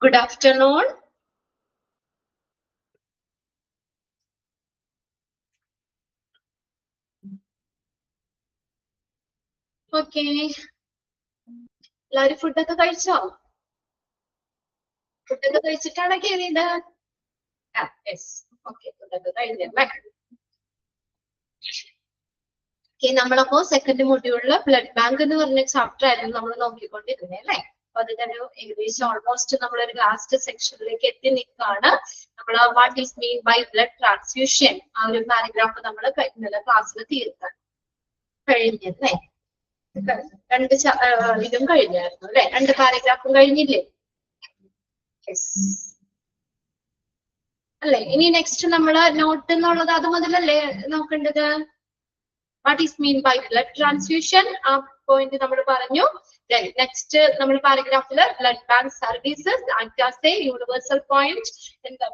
Good afternoon. Okay. എല്ലാവരും ഫുഡൊക്കെ കഴിച്ചോ? ഫുഡൊക്കെ കഴിച്ചിട്ടാണ് കയറിയത്? യെസ്. ഓക്കെ, ഫുഡൊക്കെ കഴിഞ്ഞല്ലേ? നമ്മളപ്പോ സെക്കൻഡ് മൊഡ്യൂളില് ബ്ലഡ് ബാങ്ക് എന്ന് പറഞ്ഞ ചാപ്റ്റർ ആയിരുന്നു നമ്മൾ നോക്കിക്കൊണ്ടിരുന്നത് അല്ലേ? അപ്പൊ അതിന്റെ ഒരു ഏകദേശം ഓൾമോസ്റ്റ് നമ്മളൊരു ലാസ്റ്റ് സെക്ഷനിലേക്ക് എത്തി നിൽക്കുകയാണ്. നമ്മൾ what is mean by blood transfusion ആ ഒരു പാരഗ്രാഫ് നമ്മൾ ഇന്നലെ ക്ലാസ്സിൽ തീർക്കാൻ കഴിഞ്ഞല്ലേ? രണ്ട് ഇതും കഴിഞ്ഞായിരുന്നു അല്ലെ? 2 പാരഗ്രാഫും കഴിഞ്ഞില്ലേ? അല്ലെ? ഇനി നെക്സ്റ്റ് നമ്മള് നോട്ട് എന്നുള്ളത് അത് മുതലല്ലേ നോക്കേണ്ടത്? What is mean by blood transfusion ആ പോയിന്റ് നമ്മൾ പറഞ്ഞു. നെക്സ്റ്റ് നമ്മൾ പാരഗ്രാഫില് blood bank services act as a universal point in the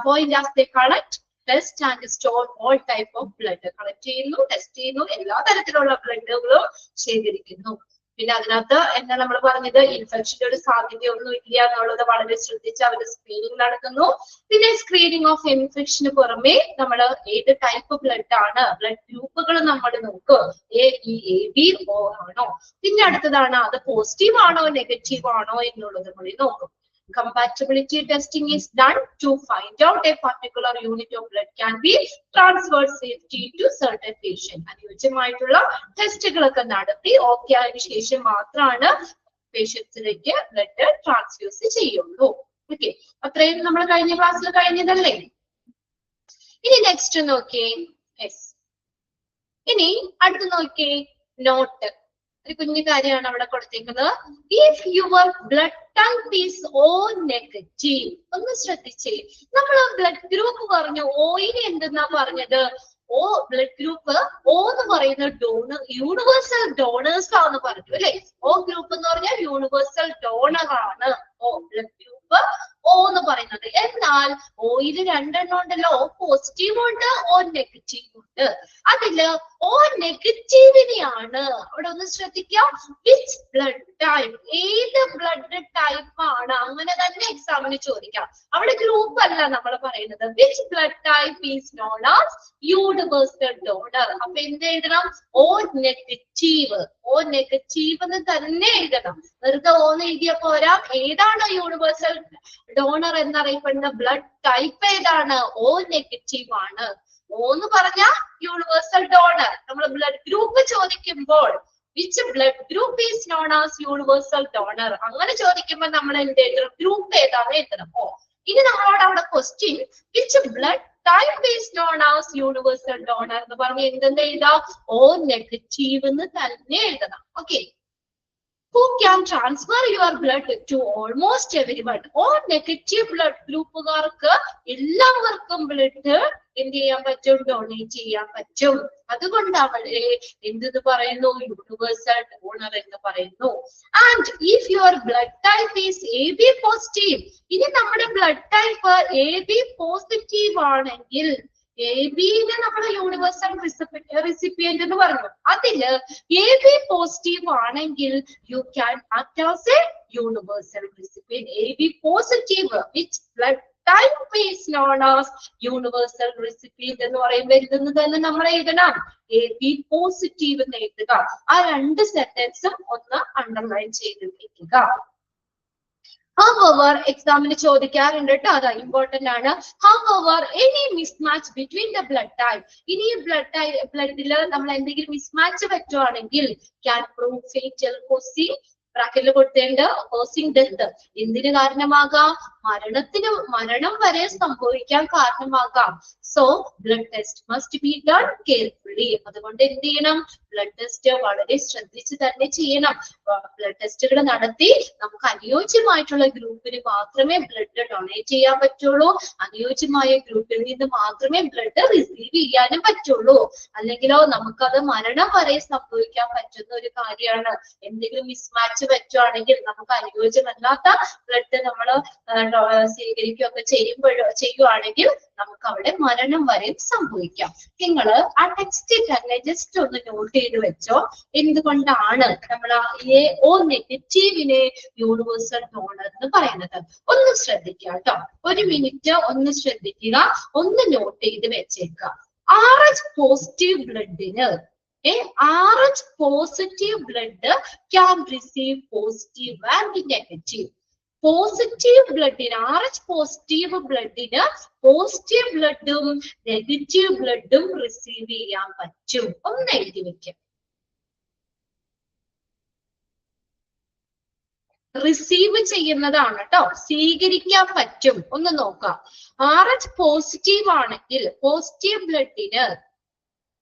point as they collect test and store all type of blood. Collect ചെയ്യുന്നു, ടെസ്റ്റ് ചെയ്യുന്നു, എല്ലാ തരത്തിലുള്ള ബ്ലഡുകളും ശേഖരിക്കുന്നു. പിന്നെ അതിനകത്ത് എന്താ നമ്മൾ പറഞ്ഞത്? ഇൻഫെക്ഷന്റെ ഒരു സാധ്യതയൊന്നും ഇല്ല എന്നുള്ളത് വളരെ ശ്രദ്ധിച്ച് അവർ സ്ക്രീനിങ് നടത്തുന്നു. പിന്നെ സ്ക്രീനിങ് ഓഫ് ഇൻഫെക്ഷന് പുറമെ നമ്മൾ ഏത് ടൈപ്പ് ബ്ലഡ് ആണ്, ബ്ലഡ് ഗ്രൂപ്പുകൾ നമ്മൾ നോക്കും. A-B-O ആണോ? പിന്നെ അടുത്തതാണ് അത് പോസിറ്റീവ് ആണോ നെഗറ്റീവ് ആണോ എന്നുള്ളത് കൂടി നോക്കും. Compatibility testing is done to find out a particular unit of blood can be transferred safely to certain patient. അനുയോജ്യമായിട്ടുള്ള ടെസ്റ്റുകളൊക്കെ നടത്തി ഓക്കെ ആയതിനു ശേഷം മാത്രമാണ് പേഷ്യൻസിലേക്ക് ബ്ലഡ് ട്രാൻസ്ഫ്യൂസ് ചെയ്യുള്ളൂ. ഓക്കെ, അത്രയും നമ്മൾ കഴിഞ്ഞ ക്ലാസ്സിൽ കഴിഞ്ഞതല്ലേ? ഇനി നെക്സ്റ്റ് നോക്കിയേ. യെസ്, ഇനി അടുത്ത് നോക്കിയേ. നോട്ട് ഒരു കുഞ്ഞു കാര്യമാണ് അവിടെ കൊടുത്തേക്കുന്നത്. If your blood type is O negative. ഒന്ന് ശ്രദ്ധിച്ചേ, നമ്മൾ ബ്ലഡ് ഗ്രൂപ്പ് പറഞ്ഞു. ഓയിന് എന്തെന്നാ പറഞ്ഞത്? O ബ്ലഡ് ഗ്രൂപ്പ് O എന്ന് പറയുന്ന ഡോണർ, യൂണിവേഴ്സൽ ഡോണേഴ്സ് ആണെന്ന് പറഞ്ഞു അല്ലെ? O ഗ്രൂപ്പ് എന്ന് പറഞ്ഞാൽ യൂണിവേഴ്സൽ ഡോണർ ആണ്. O ബ്ലഡ് ഗ്രൂപ്പ് O എന്ന് പറയുന്നത്. എന്നാൽ ഓയില് 2 എണ്ണം ഉണ്ടല്ലോ. O പോസിറ്റീവ് ഉണ്ട്, O നെഗറ്റീവ് ഉണ്ട്. അതില് O നെഗറ്റീവിനെയാണ് അവിടെ ഒന്ന് ശ്രദ്ധിക്കാം. വിച്ച് ബ്ലഡ് ടൈപ്പ്, ഏത് ബ്ലഡ് ടൈപ്പ് ആണ്, അങ്ങനെ തന്നെ എക്സാമിന് ചോദിക്കാം. അവിടെ ഗ്രൂപ്പ് അല്ല നമ്മൾ പറയുന്നത്. Which blood type is known as universal donor. അപ്പൊ എന്ത് എഴുതണം? O negative. O നെഗറ്റീവ് എന്ന് തന്നെ എഴുതണം. വെറുതെ O എന്ന് എഴുതിയ പോരാ. ഏതാണ് യൂണിവേഴ്സൽ ഡോണർ എന്നറിയപ്പെടുന്ന ബ്ലഡ് ടൈപ്പ് ഏതാണ്? O നെഗറ്റീവ് ആണ്. O എന്ന് പറഞ്ഞാൽ യൂണിവേഴ്സൽ ഡോണർ. നമ്മൾ ബ്ലഡ് ഗ്രൂപ്പ് ചോദിക്കുമ്പോൾ which blood group is known as universal donor അങ്ങനെ ചോദിക്കുമ്പോൾ നമ്മൾ എന്ത് എഴുതണം? ഗ്രൂപ്പ് ഏതാണ് എഴുതണം. ഇനി നമ്മളോട് അവിടെ question which blood type is known as universal donor എന്ന് പറഞ്ഞ് എന്തെന്ന് എഴുതാം? O നെഗറ്റീവ് എന്ന് തന്നെ എഴുതണം. Okay, who can transfer your blood to almost everyone. O negative blood ഗ്രൂപ്പുകാർക്ക് എല്ലാവർക്കും ബ്ലഡ് എന്ത് ചെയ്യാൻ പറ്റും? ഡൊണേറ്റ് ചെയ്യാൻ പറ്റും. അതുകൊണ്ട് അവരെ എന്തെന്ന് പറയുന്നു? യൂണിവേഴ്സൽ ഡോണർ എന്ന് പറയുന്നു. And if your blood type is AB positive. ഇനി നമ്മുടെ ബ്ലഡ് ടൈപ്പ് AB പോസിറ്റീവ് ആണെങ്കിൽ, AB-നെ നമ്മൾ യൂണിവേഴ്സൽ റെസിപ്പിയന്റ് എന്ന് പറഞ്ഞു. അതില് AB പോസിറ്റീവ് ആണെങ്കിൽ you can act as a universal recipient. AB positive which blood type is known as universal recipient എന്ന് പറയുമ്പോൾ ഇതെന്ന് തന്നെ നമ്മൾ എഴുതണം. AB പോസിറ്റീവ് എന്ന് എഴുതുക. ആ 2 സെന്റൻസും ഒന്ന് അണ്ടർലൈൻ ചെയ്ത് വെക്കുക. However, എക്സാമിന് ചോദിക്കാറുണ്ട് കേട്ടോ, അത് ഇമ്പോർട്ടന്റ് ആണ്. However, any mismatch between the blood type. ഇനി ബ്ലഡില് നമ്മൾ എന്തെങ്കിലും മിസ്മാച്ച് പറ്റുവാണെങ്കിൽ can prove fatal causing ബ്രാക്കറ്റിൽ കൊടുത്തേണ്ട കോസിംഗ് ഡെത്ത്. എന്തിന് കാരണമാകാം? മരണം വരെ സംഭവിക്കാൻ കാരണമാകാം. So blood test must be done carefully. അതുകൊണ്ട് എന്ത് ചെയ്യണം? ബ്ലഡ് ടെസ്റ്റ് വളരെ ശ്രദ്ധിച്ച് തന്നെ ചെയ്യണം. ബ്ലഡ് ടെസ്റ്റുകൾ നടത്തി നമുക്ക് അനുയോജ്യമായിട്ടുള്ള ഗ്രൂപ്പിന് മാത്രമേ ബ്ലഡ് ഡൊണേറ്റ് ചെയ്യാൻ പറ്റുള്ളൂ. അനുയോജ്യമായ ഗ്രൂപ്പിൽ നിന്ന് മാത്രമേ ബ്ലഡ് റിസീവ് ചെയ്യാനും പറ്റുള്ളൂ. അല്ലെങ്കിലോ നമുക്കത് മരണം വരെ സംഭവിക്കാൻ പറ്റുന്ന ഒരു കാര്യമാണ്. എന്തെങ്കിലും മിസ്മാച്ച് പറ്റുവാണെങ്കിൽ നമുക്ക് അനുയോജ്യമല്ലാത്ത ബ്ലഡ് നമ്മൾ സ്വീകരിക്കുകയൊക്കെ ചെയ്യുവാണെങ്കിൽ നമുക്ക് അവിടെ മരണം വരെ സംഭവിക്കാം. നിങ്ങൾ ആ ടെക്സ്റ്റ് തന്നെ ജസ്റ്റ് ഒന്ന് നോട്ട് ചെയ്ത് വെച്ചോ. എന്തുകൊണ്ടാണ് നമ്മൾ ഓ നെഗറ്റീവിനെ യൂണിവേഴ്സൽ നോൺ എന്ന് പറയുന്നത്? ഒന്ന് ശ്രദ്ധിക്കുക കേട്ടോ, ഒരു മിനിറ്റ് ഒന്ന് ശ്രദ്ധിക്കുക, ഒന്ന് നോട്ട് ചെയ്ത് വെച്ചേക്കുക. RH പോസിറ്റീവ് ബ്ലഡിന് RH positive blood can receive positive and negative. Positive ബ്ലഡിന് RH പോസിറ്റീവ് ബ്ലഡിന് പോസിറ്റീവ് ബ്ലഡും നെഗറ്റീവ് ബ്ലഡും റിസീവ് ചെയ്യാൻ പറ്റും. ഒന്ന് എഴുതി വെക്കാം. റിസീവ് ചെയ്യുന്നതാണ് കേട്ടോ, സ്വീകരിക്കാൻ പറ്റും. ഒന്ന് നോക്കാം. RH പോസിറ്റീവ് ആണെങ്കിൽ പോസിറ്റീവ് ബ്ലഡിന്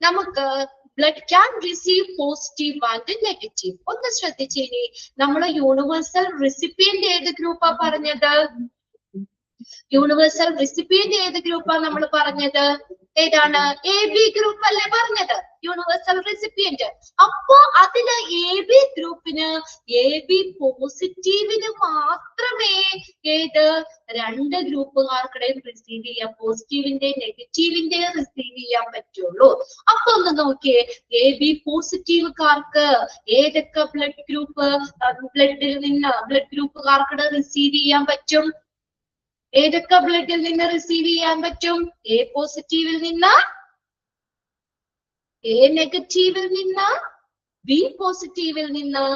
നമുക്ക് blood can receive positive and negative. ഒന്ന് ശ്രദ്ധിച്ചേനി, നമ്മള് യൂണിവേഴ്സൽ റെസിപ്പിയന്റ് ഏത് ഗ്രൂപ്പാ പറഞ്ഞത്? യൂണിവേഴ്സൽ റെസിപ്പിയന്റ് ഏത് ഗ്രൂപ്പാ നമ്മൾ പറഞ്ഞത്? ഏതാണ്? AB ഗ്രൂപ്പ് അല്ലേ പറഞ്ഞത്, യൂണിവേഴ്സൽ റെസിപ്പിയന്റ്. അപ്പോ അതില് AB ഗ്രൂപ്പിന് AB പോസിറ്റീവിന് മാത്രമേ ഏത് രണ്ട് ഗ്രൂപ്പുകാർക്കിടയിൽ റിസീവ് ചെയ്യാൻ, പോസിറ്റീവിന്റെ നെഗറ്റീവിന്റെ റിസീവ് ചെയ്യാൻ പറ്റുള്ളൂ. അപ്പൊ ഒന്ന് നോക്കിയേ, AB പോസിറ്റീവുകാർക്ക് ഏതൊക്കെ ബ്ലഡ് ഗ്രൂപ്പുകാർക്കിടെ റിസീവ് ചെയ്യാൻ പറ്റും? ഏതൊക്കെ ബ്ലഡിൽ നിന്ന് റിസീവ് ചെയ്യാൻ പറ്റും? A പോസിറ്റീവിൽ നിന്ന്, A നെഗറ്റീവിൽ നിന്ന്, B പോസിറ്റീവിൽ നിന്ന്,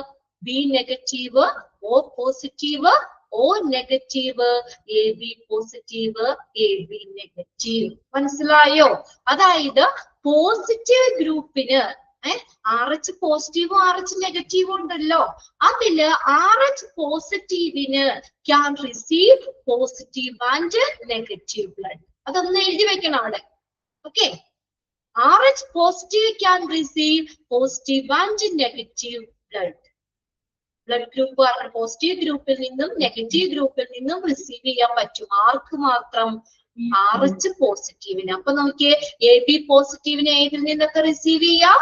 B negative, O positive, O negative, AB positive, AB negative. മനസ്സിലായോ? അതായത് പോസിറ്റീവ് ഗ്രൂപ്പിന് RH പോസിറ്റീവും RH നെഗറ്റീവും ഉണ്ടല്ലോ, അതില് RH പോസിറ്റീവിന് can receive positive and negative blood. അതൊന്ന് എഴുതി വെക്കണം അവിടെ. Okay, RH positive can receive positive and negative blood. Blood group positive ഗ്രൂപ്പിൽ നിന്നും നെഗറ്റീവ് ഗ്രൂപ്പിൽ നിന്നും റിസീവ് ചെയ്യാൻ പറ്റും. ആർക്ക് മാത്രം? RH പോസിറ്റീവിന്. അപ്പൊ നോക്കിയേ, AB പോസിറ്റീവിന് ഏതിൽ നിന്നൊക്കെ റിസീവ് ചെയ്യാം?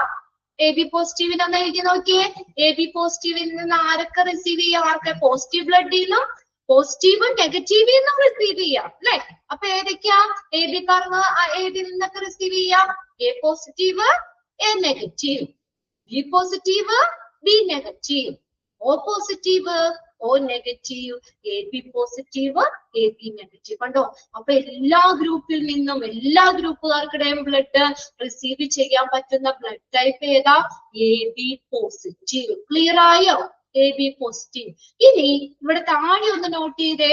AB പോസിറ്റീവിന് ഒന്ന് എഴുതി നോക്കിയേ. AB പോസിറ്റീവിൽ നിന്ന് ആരൊക്കെ റിസീവ് ചെയ്യാം? ആർക്ക്? പോസിറ്റീവ് ബ്ലഡിൽ നിന്നും പോസിറ്റീവും നെഗറ്റീവിൽ നിന്നും റിസീവ് ചെയ്യാം അല്ലെ? അപ്പൊ ഏതൊക്കെയാ AB കാർക്ക് ഏതിൽ നിന്നൊക്കെ റിസീവ് ചെയ്യാം? A positive, A negative, B positive, B negative, O positive, O negative, AB positive, AB negative. കണ്ടോ? അപ്പൊ എല്ലാ ഗ്രൂപ്പിൽ നിന്നും എല്ലാ ഗ്രൂപ്പുകാർക്കിടെയും ബ്ലഡ് റിസീവ് ചെയ്യാൻ പറ്റുന്ന ബ്ലഡ് ടൈപ്പ് ഏതാ? AB positive. ക്ലിയർ ആയോ? AB positive. ഇനി ഇവിടെ താഴെ ഒന്ന് നോട്ട് ചെയ്തേ,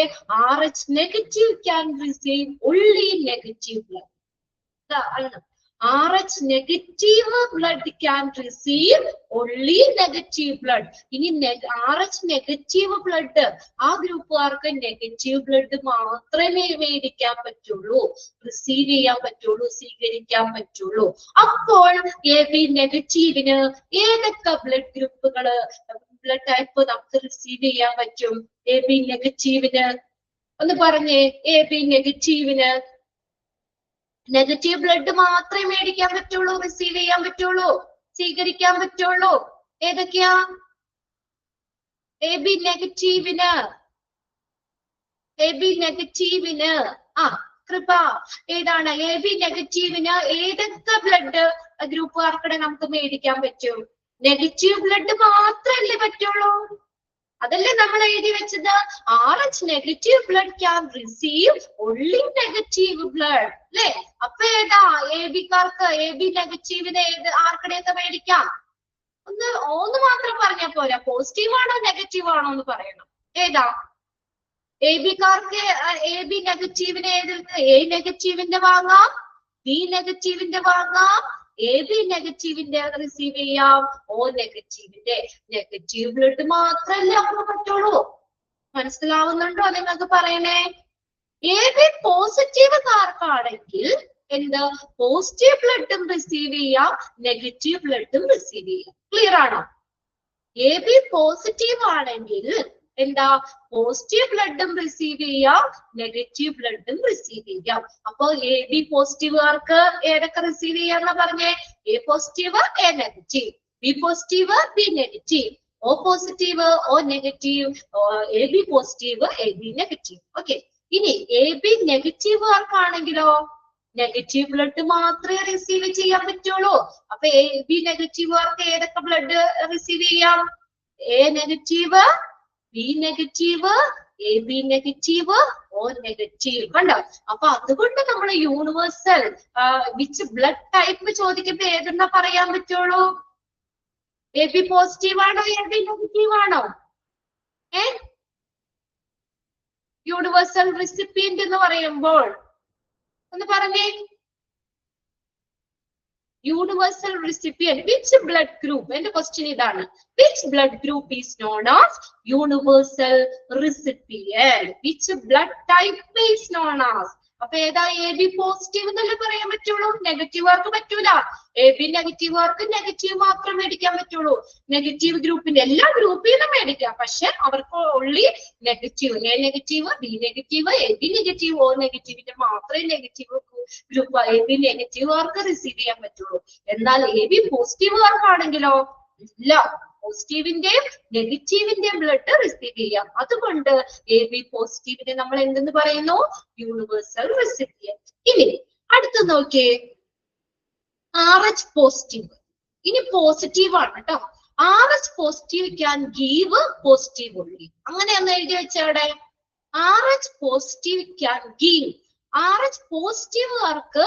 RH negative can receive only negative blood. RH negative blood can receive only negative blood. ഇനി RH negative blood ആ ഗ്രൂപ്പുകാർക്ക് നെഗറ്റീവ് ബ്ലഡ് മാത്രമേ മേടിക്കാൻ പറ്റുള്ളൂ, റിസീവ് ചെയ്യാൻ പറ്റുള്ളൂ, സ്വീകരിക്കാൻ പറ്റുള്ളൂ. അപ്പോൾ AB നെഗറ്റീവിന് ഏതൊക്കെ ബ്ലഡ് ഗ്രൂപ്പുകള് ബ്ലഡ് ടൈപ്പ് നമുക്ക് റിസീവ് ചെയ്യാൻ പറ്റും? AB നെഗറ്റീവിന് ഒന്ന് പറഞ്ഞേ. AB നെഗറ്റീവിന് നെഗറ്റീവ് ബ്ലഡ് മാത്രമേ മേടിക്കാൻ പറ്റുള്ളൂ, റിസീവ് ചെയ്യാൻ പറ്റുള്ളൂ, സ്വീകരിക്കാൻ പറ്റുള്ളൂ. ഏതൊക്കെയാ? AB നെഗറ്റീവിന് കൃപ ഏതാണ്? AB നെഗറ്റീവിന് ഏതൊക്കെ ബ്ലഡ് ഗ്രൂപ്പുകാർക്കിടെ നമുക്ക് മേടിക്കാൻ പറ്റും? നെഗറ്റീവ് ബ്ലഡ് മാത്രമല്ലേ പറ്റുള്ളൂ? അതല്ലേ നമ്മൾ എഴുതി വെച്ചത്? RH negative blood can receive only negative blood അല്ലേ? അപ്പൊ ഏതാ? AB കാർക്ക് AB നെഗറ്റീവിന് ആർക്കിടെയൊക്കെ മേടിക്കാം? ഒന്ന് മാത്രം പറഞ്ഞാൽ പോരാ, പോസിറ്റീവ് ആണോ നെഗറ്റീവ് ആണോ എന്ന് പറയണം. ഏതാ? AB കാർക്ക് AB നെഗറ്റീവിന് A നെഗറ്റീവിന്റെ വാങ്ങാം, B നെഗറ്റീവിന്റെ വാങ്ങാം, AB നെഗറ്റീവിന്റെ റിസീവ് ചെയ്യാം, O നെഗറ്റീവിന്റെ. നെഗറ്റീവ് ബ്ലഡ് മാത്രമല്ലേ നമുക്ക് പറ്റുള്ളൂ. മനസ്സിലാവുന്നുണ്ടോ നിങ്ങൾക്ക്? പറയണേ. AB പോസിറ്റീവുകാർക്കാണെങ്കിൽ എന്ത്? പോസിറ്റീവ് ബ്ലഡും റിസീവ് ചെയ്യാം, നെഗറ്റീവ് ബ്ലഡും റിസീവ് ചെയ്യാം. ക്ലിയർ ആണോ? AB പോസിറ്റീവ് ആണെങ്കിൽ എന്താ? പോസിറ്റീവ് ബ്ലഡും റിസീവ് ചെയ്യാം, നെഗറ്റീവ് ബ്ലഡും റിസീവ് ചെയ്യാം. അപ്പൊ AB പോസിറ്റീവുകാർക്ക് ഏതൊക്കെ റിസീവ് ചെയ്യാന്നാ പറഞ്ഞേ? A positive, A negative, B positive, B negative, O O positive, O negative, AB positive, AB negative. Okay, ഇനി AB നെഗറ്റീവ് ആർക്കാണെങ്കിലോ നെഗറ്റീവ് ബ്ലഡ് മാത്രമേ റിസീവ് ചെയ്യാൻ പറ്റുള്ളൂ. അപ്പൊ AB നെഗറ്റീവ് ആർക്ക് ഏതൊക്കെ ബ്ലഡ് റിസീവ് ചെയ്യാം? A negative, B negative, AB negative, O negative. കണ്ടോ? അപ്പൊ അതുകൊണ്ട് നമ്മൾ യൂണിവേഴ്സൽ വിച്ച് ബ്ലഡ് ടൈപ്പ് ചോദിക്കുമ്പോ ഏതെന്നാ പറയാൻ പറ്റുള്ളൂ? AB പോസിറ്റീവ് ആണോ AB നെഗറ്റീവ് ആണോ? യൂണിവേഴ്സൽ റെസിപ്പിയന്റ് എന്ന് പറയുമ്പോൾ ഒന്ന് പറഞ്ഞേ. Universal recipient which blood group, എന്റെ ക്വസ്റ്റ്യൻ ഇതാണ്. Which blood group is known as universal recipient? Which blood type is known as? അപ്പൊ ഏതാ? AB പോസിറ്റീവ് എന്നല്ലേ പറയാൻ പറ്റുള്ളൂ, നെഗറ്റീവുകാർക്ക് പറ്റൂല. AB നെഗറ്റീവുകാർക്ക് നെഗറ്റീവ് മാത്രം മേടിക്കാൻ പറ്റുള്ളൂ. നെഗറ്റീവ് ഗ്രൂപ്പിന്റെ എല്ലാ ഗ്രൂപ്പിൽ നിന്നും മേടിക്കാം, പക്ഷെ അവർക്ക് only negative, A negative, B negative, AB negative, O നെഗറ്റീവിന്റെ മാത്രമേ നെഗറ്റീവ് ഗ്രൂപ്പ് AB നെഗറ്റീവുകാർക്ക് റിസീവ് ചെയ്യാൻ പറ്റുള്ളൂ. എന്നാൽ AB പോസിറ്റീവുകാർക്കാണെങ്കിലോ ഇല്ല, പോസിറ്റീവിന്റെയും നെഗറ്റീവിന്റെയും ബ്ലഡ് റിസീവ് ചെയ്യാം. അതുകൊണ്ട് AB പോസിറ്റീവിനെ നമ്മൾ എന്തെന്ന് പറയുന്നു? Universal recipient. ഇനി അടുത്ത് നോക്കിയേ, RH പോസിറ്റീവ്. ഇനി പോസിറ്റീവ് ആണ് കേട്ടോ. RH positive can give positive ഉള്ളി. അങ്ങനെയൊന്ന് എഴുതി വെച്ചവിടെ. RH positive can give. RH പോസിറ്റീവുകാർക്ക്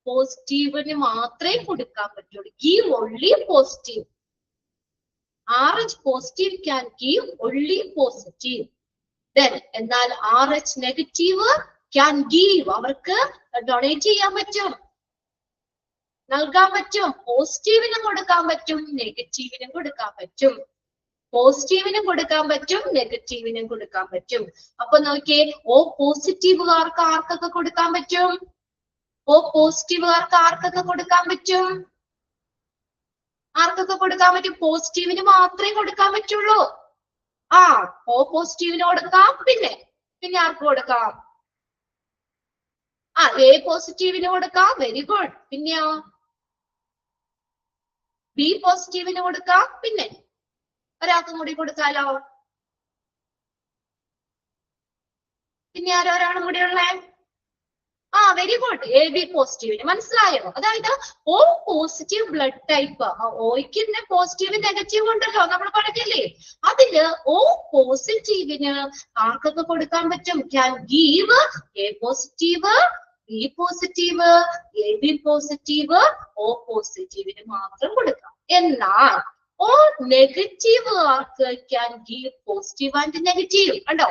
പോസിറ്റീവിന് മാത്രമേ കൊടുക്കാൻ പറ്റുള്ളൂ. Give only positive. RH positive can give only positive. എന്നാൽ RH നെഗറ്റീവ് ക്യാൻ ഗീവ്, അവർക്ക് ഡൊണേറ്റ് ചെയ്യാൻ പറ്റും, നൽകാൻ പറ്റും. പോസിറ്റീവിനും കൊടുക്കാൻ പറ്റും, നെഗറ്റീവിനും കൊടുക്കാൻ പറ്റും. പോസിറ്റീവിനും കൊടുക്കാൻ പറ്റും, നെഗറ്റീവിനും കൊടുക്കാൻ പറ്റും. അപ്പൊ നോക്കിയേ, O പോസിറ്റീവുകാർക്ക് ആർക്കൊക്കെ കൊടുക്കാൻ പറ്റും? O പോസിറ്റീവുകാർക്ക് ആർക്കൊക്കെ കൊടുക്കാൻ പറ്റും? ആർക്കൊക്കെ കൊടുക്കാൻ പറ്റും? പോസിറ്റീവിന് മാത്രമേ കൊടുക്കാൻ പറ്റുള്ളൂ. O പോസിറ്റീവിന് കൊടുക്കാം. പിന്നെ ആർക്ക് കൊടുക്കാം? A പോസിറ്റീവിന് കൊടുക്കാം. Very good. പിന്നെയോ B പോസിറ്റീവിന് കൊടുക്കാം. പിന്നെ ഒരാൾക്കും കൂടി കൊടുക്കാലോ. പിന്നെ ആരോരാളും കൂടി ഉള്ളേ? Very good. AB പോസിറ്റീവിന്. മനസ്സിലായോ? അതായത് O പോസിറ്റീവ് ബ്ലഡ് ടൈപ്പ്, Oയ്ക്ക് പോസിറ്റീവ് നെഗറ്റീവ് ഉണ്ടല്ലോ, നമ്മൾ പറഞ്ഞില്ലേ. അതില് O പോസിറ്റീവിന് ആർക്കൊക്കെ കൊടുക്കാൻ പറ്റും? Can give A positive, B positive, AB positive, O പോസിറ്റീവിന് മാത്രം കൊടുക്കാം. എന്നാൽ O നെഗറ്റീവ് ആർക്ക് can give positive and negative. കണ്ടോ?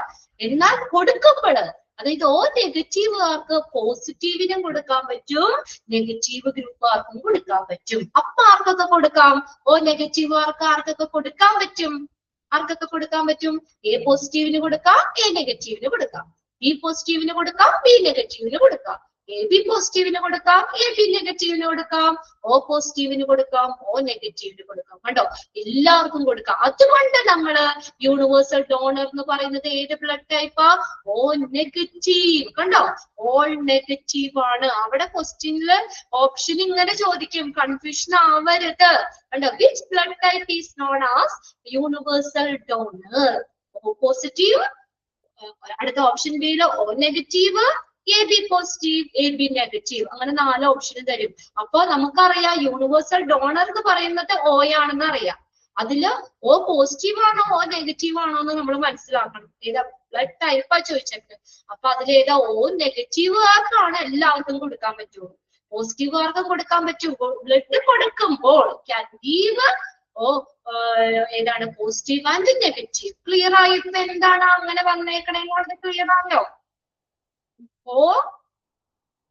എന്നാൽ കൊടുക്കുമ്പോൾ, അതായത് O നെഗറ്റീവുകാർക്ക് പോസിറ്റീവിനും കൊടുക്കാൻ പറ്റും, നെഗറ്റീവ് ഗ്രൂപ്പുകാർക്കും കൊടുക്കാൻ പറ്റും. അപ്പൊ ആർക്കൊക്കെ കൊടുക്കാം? O നെഗറ്റീവുകാർക്ക് ആർക്കൊക്കെ കൊടുക്കാൻ പറ്റും? ആർക്കൊക്കെ കൊടുക്കാൻ പറ്റും? A പോസിറ്റീവിന് കൊടുക്കാം, A നെഗറ്റീവിന് കൊടുക്കാം. B പോസിറ്റീവിന് കൊടുക്കാം, B നെഗറ്റീവിന് കൊടുക്കാം. AB പോസിറ്റീവിന് കൊടുക്കാം, AB നെഗറ്റീവിന് കൊടുക്കാം. O പോസിറ്റീവിന് കൊടുക്കാം, O നെഗറ്റീവിന് കൊടുക്കാം. കണ്ടോ? എല്ലാവർക്കും കൊടുക്കാം. അതുകൊണ്ട് നമ്മള് യൂണിവേഴ്സൽ ഡോണർ എന്ന് പറയുന്നത് ഏത് ബ്ലഡ് ടൈപ്പാ? O negative. കണ്ടോ? ഓൾ നെഗറ്റീവ് ആണ്. അവിടെ ക്വസ്റ്റ്യനില് ഓപ്ഷൻ ഇങ്ങനെ ചോദിക്കും, കൺഫ്യൂഷൻ ആവരുത്. കണ്ടോ? Which blood type is known as universal donor? O positive. അടുത്ത ഓപ്ഷൻ ബിയില് O negative, AB positive, AB negative. അങ്ങനെ 4 ഓപ്ഷൻ തരും. അപ്പൊ നമുക്കറിയാം യൂണിവേഴ്സൽ ഡോണർ എന്ന് പറയുന്നത് O ആണെന്ന് അറിയാം. അതില് O പോസിറ്റീവ് ആണോ O നെഗറ്റീവ് ആണോ എന്ന് നമ്മൾ മനസ്സിലാക്കണം. ഏതാ ബ്ലഡ് ടൈപ്പാ ചോദിച്ചിട്ട്. അപ്പൊ അതിലേതാ? O നെഗറ്റീവുകാർക്കാണ് എല്ലാവർക്കും കൊടുക്കാൻ പറ്റുള്ളൂ. പോസിറ്റീവുകാർക്കും കൊടുക്കാൻ പറ്റും. ബ്ലഡ് കൊടുക്കുമ്പോൾ ക്യാൻ ഗീവ് ഏതാണ്? Positive and negative. ക്ലിയർ ആയിട്ട് എന്താണ് അങ്ങനെ വന്നേക്കണേ? ക്ലിയർ ആണല്ലോ.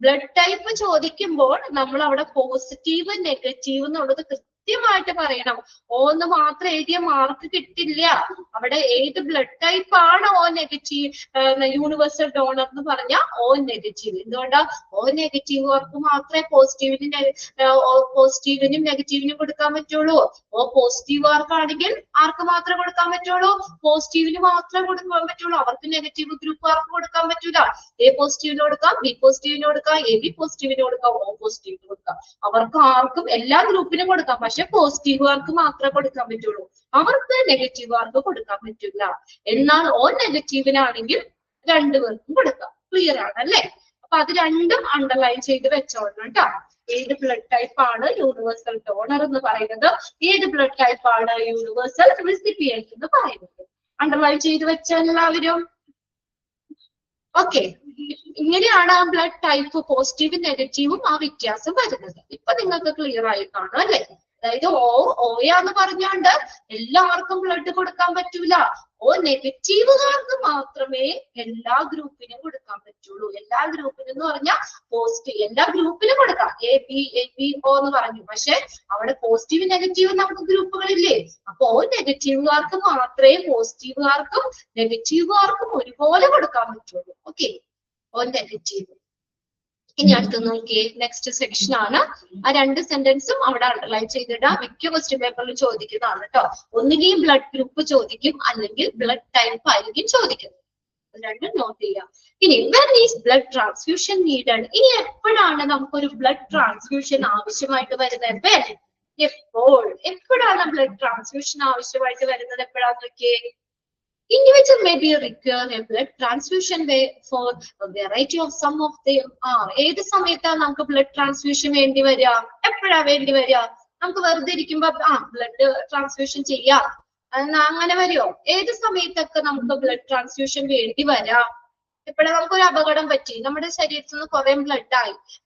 ബ്ലഡ് ടൈപ്പ് ചോദിക്കുമ്പോൾ നമ്മൾ അവിടെ പോസിറ്റീവ് നെഗറ്റീവ് എന്നുള്ളത് കൃത്യമായിട്ട് പറയണം. O എന്ന് മാത്രം എഴുതിയ മാർക്ക് കിട്ടില്ല. അവിടെ ഏത് ബ്ലഡ് ടൈപ്പ് ആണ് O നെഗറ്റീവ് യൂണിവേഴ്സൽ ഡോണർ എന്ന് പറഞ്ഞാൽ O നെഗറ്റീവ്. എന്തുകൊണ്ടാ? O നെഗറ്റീവുകാർക്ക് മാത്രമേ പോസിറ്റീവിനും നെഗറ്റീവിനും കൊടുക്കാൻ പറ്റുള്ളൂ. O പോസിറ്റീവുകാർക്കാണെങ്കിൽ ആർക്ക് മാത്രമേ കൊടുക്കാൻ പറ്റുള്ളൂ? പോസിറ്റീവിന് മാത്രമേ കൊടുക്കാൻ പറ്റുള്ളൂ. അവർക്ക് നെഗറ്റീവ് ഗ്രൂപ്പുകാർക്ക് കൊടുക്കാൻ പറ്റൂല. A പോസിറ്റീവിന് കൊടുക്കാം, B പോസിറ്റീവിന് കൊടുക്കാം, AB പോസിറ്റീവിന് കൊടുക്കാം, O പോസിറ്റീവിന് കൊടുക്കാം. അവർക്ക് ആർക്കും എല്ലാ ഗ്രൂപ്പിനും കൊടുക്കാം. പക്ഷെ പോസിറ്റീവുകാർക്ക് മാത്രമേ കൊടുക്കാൻ പറ്റുള്ളൂ, അവർക്ക് നെഗറ്റീവുകാർക്ക് കൊടുക്കാൻ പറ്റില്ല. എന്നാൽ ഓ നെഗറ്റീവിനാണെങ്കിൽ രണ്ടുപേർക്കും കൊടുക്കാം. ക്ലിയർ ആണ് അല്ലേ? അപ്പൊ അത് രണ്ടും അണ്ടർലൈൻ ചെയ്ത് വെച്ചോളണം കേട്ടോ. ഏത് ബ്ലഡ് ടൈപ്പ് ആണ് യൂണിവേഴ്സൽ ഡോണർ എന്ന് പറയുന്നത്, ഏത് ബ്ലഡ് ടൈപ്പ് ആണ് യൂണിവേഴ്സൽ റെസിപ്പിയന്റ് എന്ന് പറയുന്നത്. അണ്ടർലൈൻ ചെയ്ത് വെച്ച എല്ലാവരും ഓക്കെ. ഇങ്ങനെയാണ് ആ ബ്ലഡ് ടൈപ്പ് പോസിറ്റീവും നെഗറ്റീവും ആ വ്യത്യാസം വരുന്നത്. ഇപ്പൊ നിങ്ങൾക്ക് ക്ലിയർ ആയി കാണും അല്ലെ? അതായത് ഓയാന്ന് പറഞ്ഞാണ്ട് എല്ലാവർക്കും ബ്ലഡ് കൊടുക്കാൻ പറ്റൂല, ഓ നെഗറ്റീവുകാർക്ക് മാത്രമേ എല്ലാ ഗ്രൂപ്പിനും കൊടുക്കാൻ പറ്റുള്ളൂ. എല്ലാ ഗ്രൂപ്പിനും എന്ന് പറഞ്ഞാൽ പോസിറ്റീവ് എല്ലാ ഗ്രൂപ്പിനും കൊടുക്കാം, എ ബി ഒ എന്ന് പറഞ്ഞു. പക്ഷെ അവിടെ പോസിറ്റീവ് നെഗറ്റീവ് നമുക്ക് ഗ്രൂപ്പുകളില്ലേ, അപ്പൊ ഓ നെഗറ്റീവുകാർക്ക് മാത്രമേ പോസിറ്റീവുകാർക്കും നെഗറ്റീവുകാർക്കും ഒരുപോലെ കൊടുക്കാൻ പറ്റുള്ളൂ. ഓക്കെ, ഓ നെഗറ്റീവ്. ഇനി അടുത്ത് നോക്കിയേ, നെക്സ്റ്റ് സെക്ഷൻ ആണ്. ആ രണ്ട് സെന്റൻസും അവിടെ അണ്ടർലൈൻ ചെയ്തിടാം. മിക്ക ക്വസ്റ്റ്യൻ പേപ്പറിൽ ചോദിക്കുന്നതാണ് കേട്ടോ. ഒന്നുകിൽ ബ്ലഡ് ഗ്രൂപ്പ് ചോദിക്കും, അല്ലെങ്കിൽ ബ്ലഡ് ടൈപ്പ് ആയിരിക്കും ചോദിക്കുന്നത്. രണ്ടും നോട്ട് ചെയ്യാം. ഇനി when is blood transfusion needed? ഇനി എപ്പോഴാണ് നമുക്കൊരു ബ്ലഡ് ട്രാൻസ്ഫ്യൂഷൻ ആവശ്യമായിട്ട് വരുന്നത്? എപ്പോഴാണ് ബ്ലഡ് ട്രാൻസ്ഫ്യൂഷൻ ആവശ്യമായിട്ട് വരുന്നത്? എപ്പോഴാന്ന് നോക്കിയേ. Individual may be require a blood transfusion for a variety of some of them are. ഏത് സമയത്താണ് നമുക്ക് ബ്ലഡ് ട്രാൻസ്ഫ്യൂഷൻ വേണ്ടി വരിക? എപ്പോഴാ വേണ്ടി വരിക? നമുക്ക് വെറുതെ ഇരിക്കുമ്പോ ബ്ലഡ് ട്രാൻസ്ഫ്യൂഷൻ ചെയ്യാം അങ്ങനെ വരുമോ? ഏത് സമയത്തൊക്കെ നമുക്ക് ബ്ലഡ് ട്രാൻസ്ഫ്യൂഷൻ വേണ്ടി വരാം? എപ്പോഴാ നമുക്കൊരു അപകടം പറ്റി, നമ്മുടെ ശരീരത്തിൽ നിന്ന് കുറെ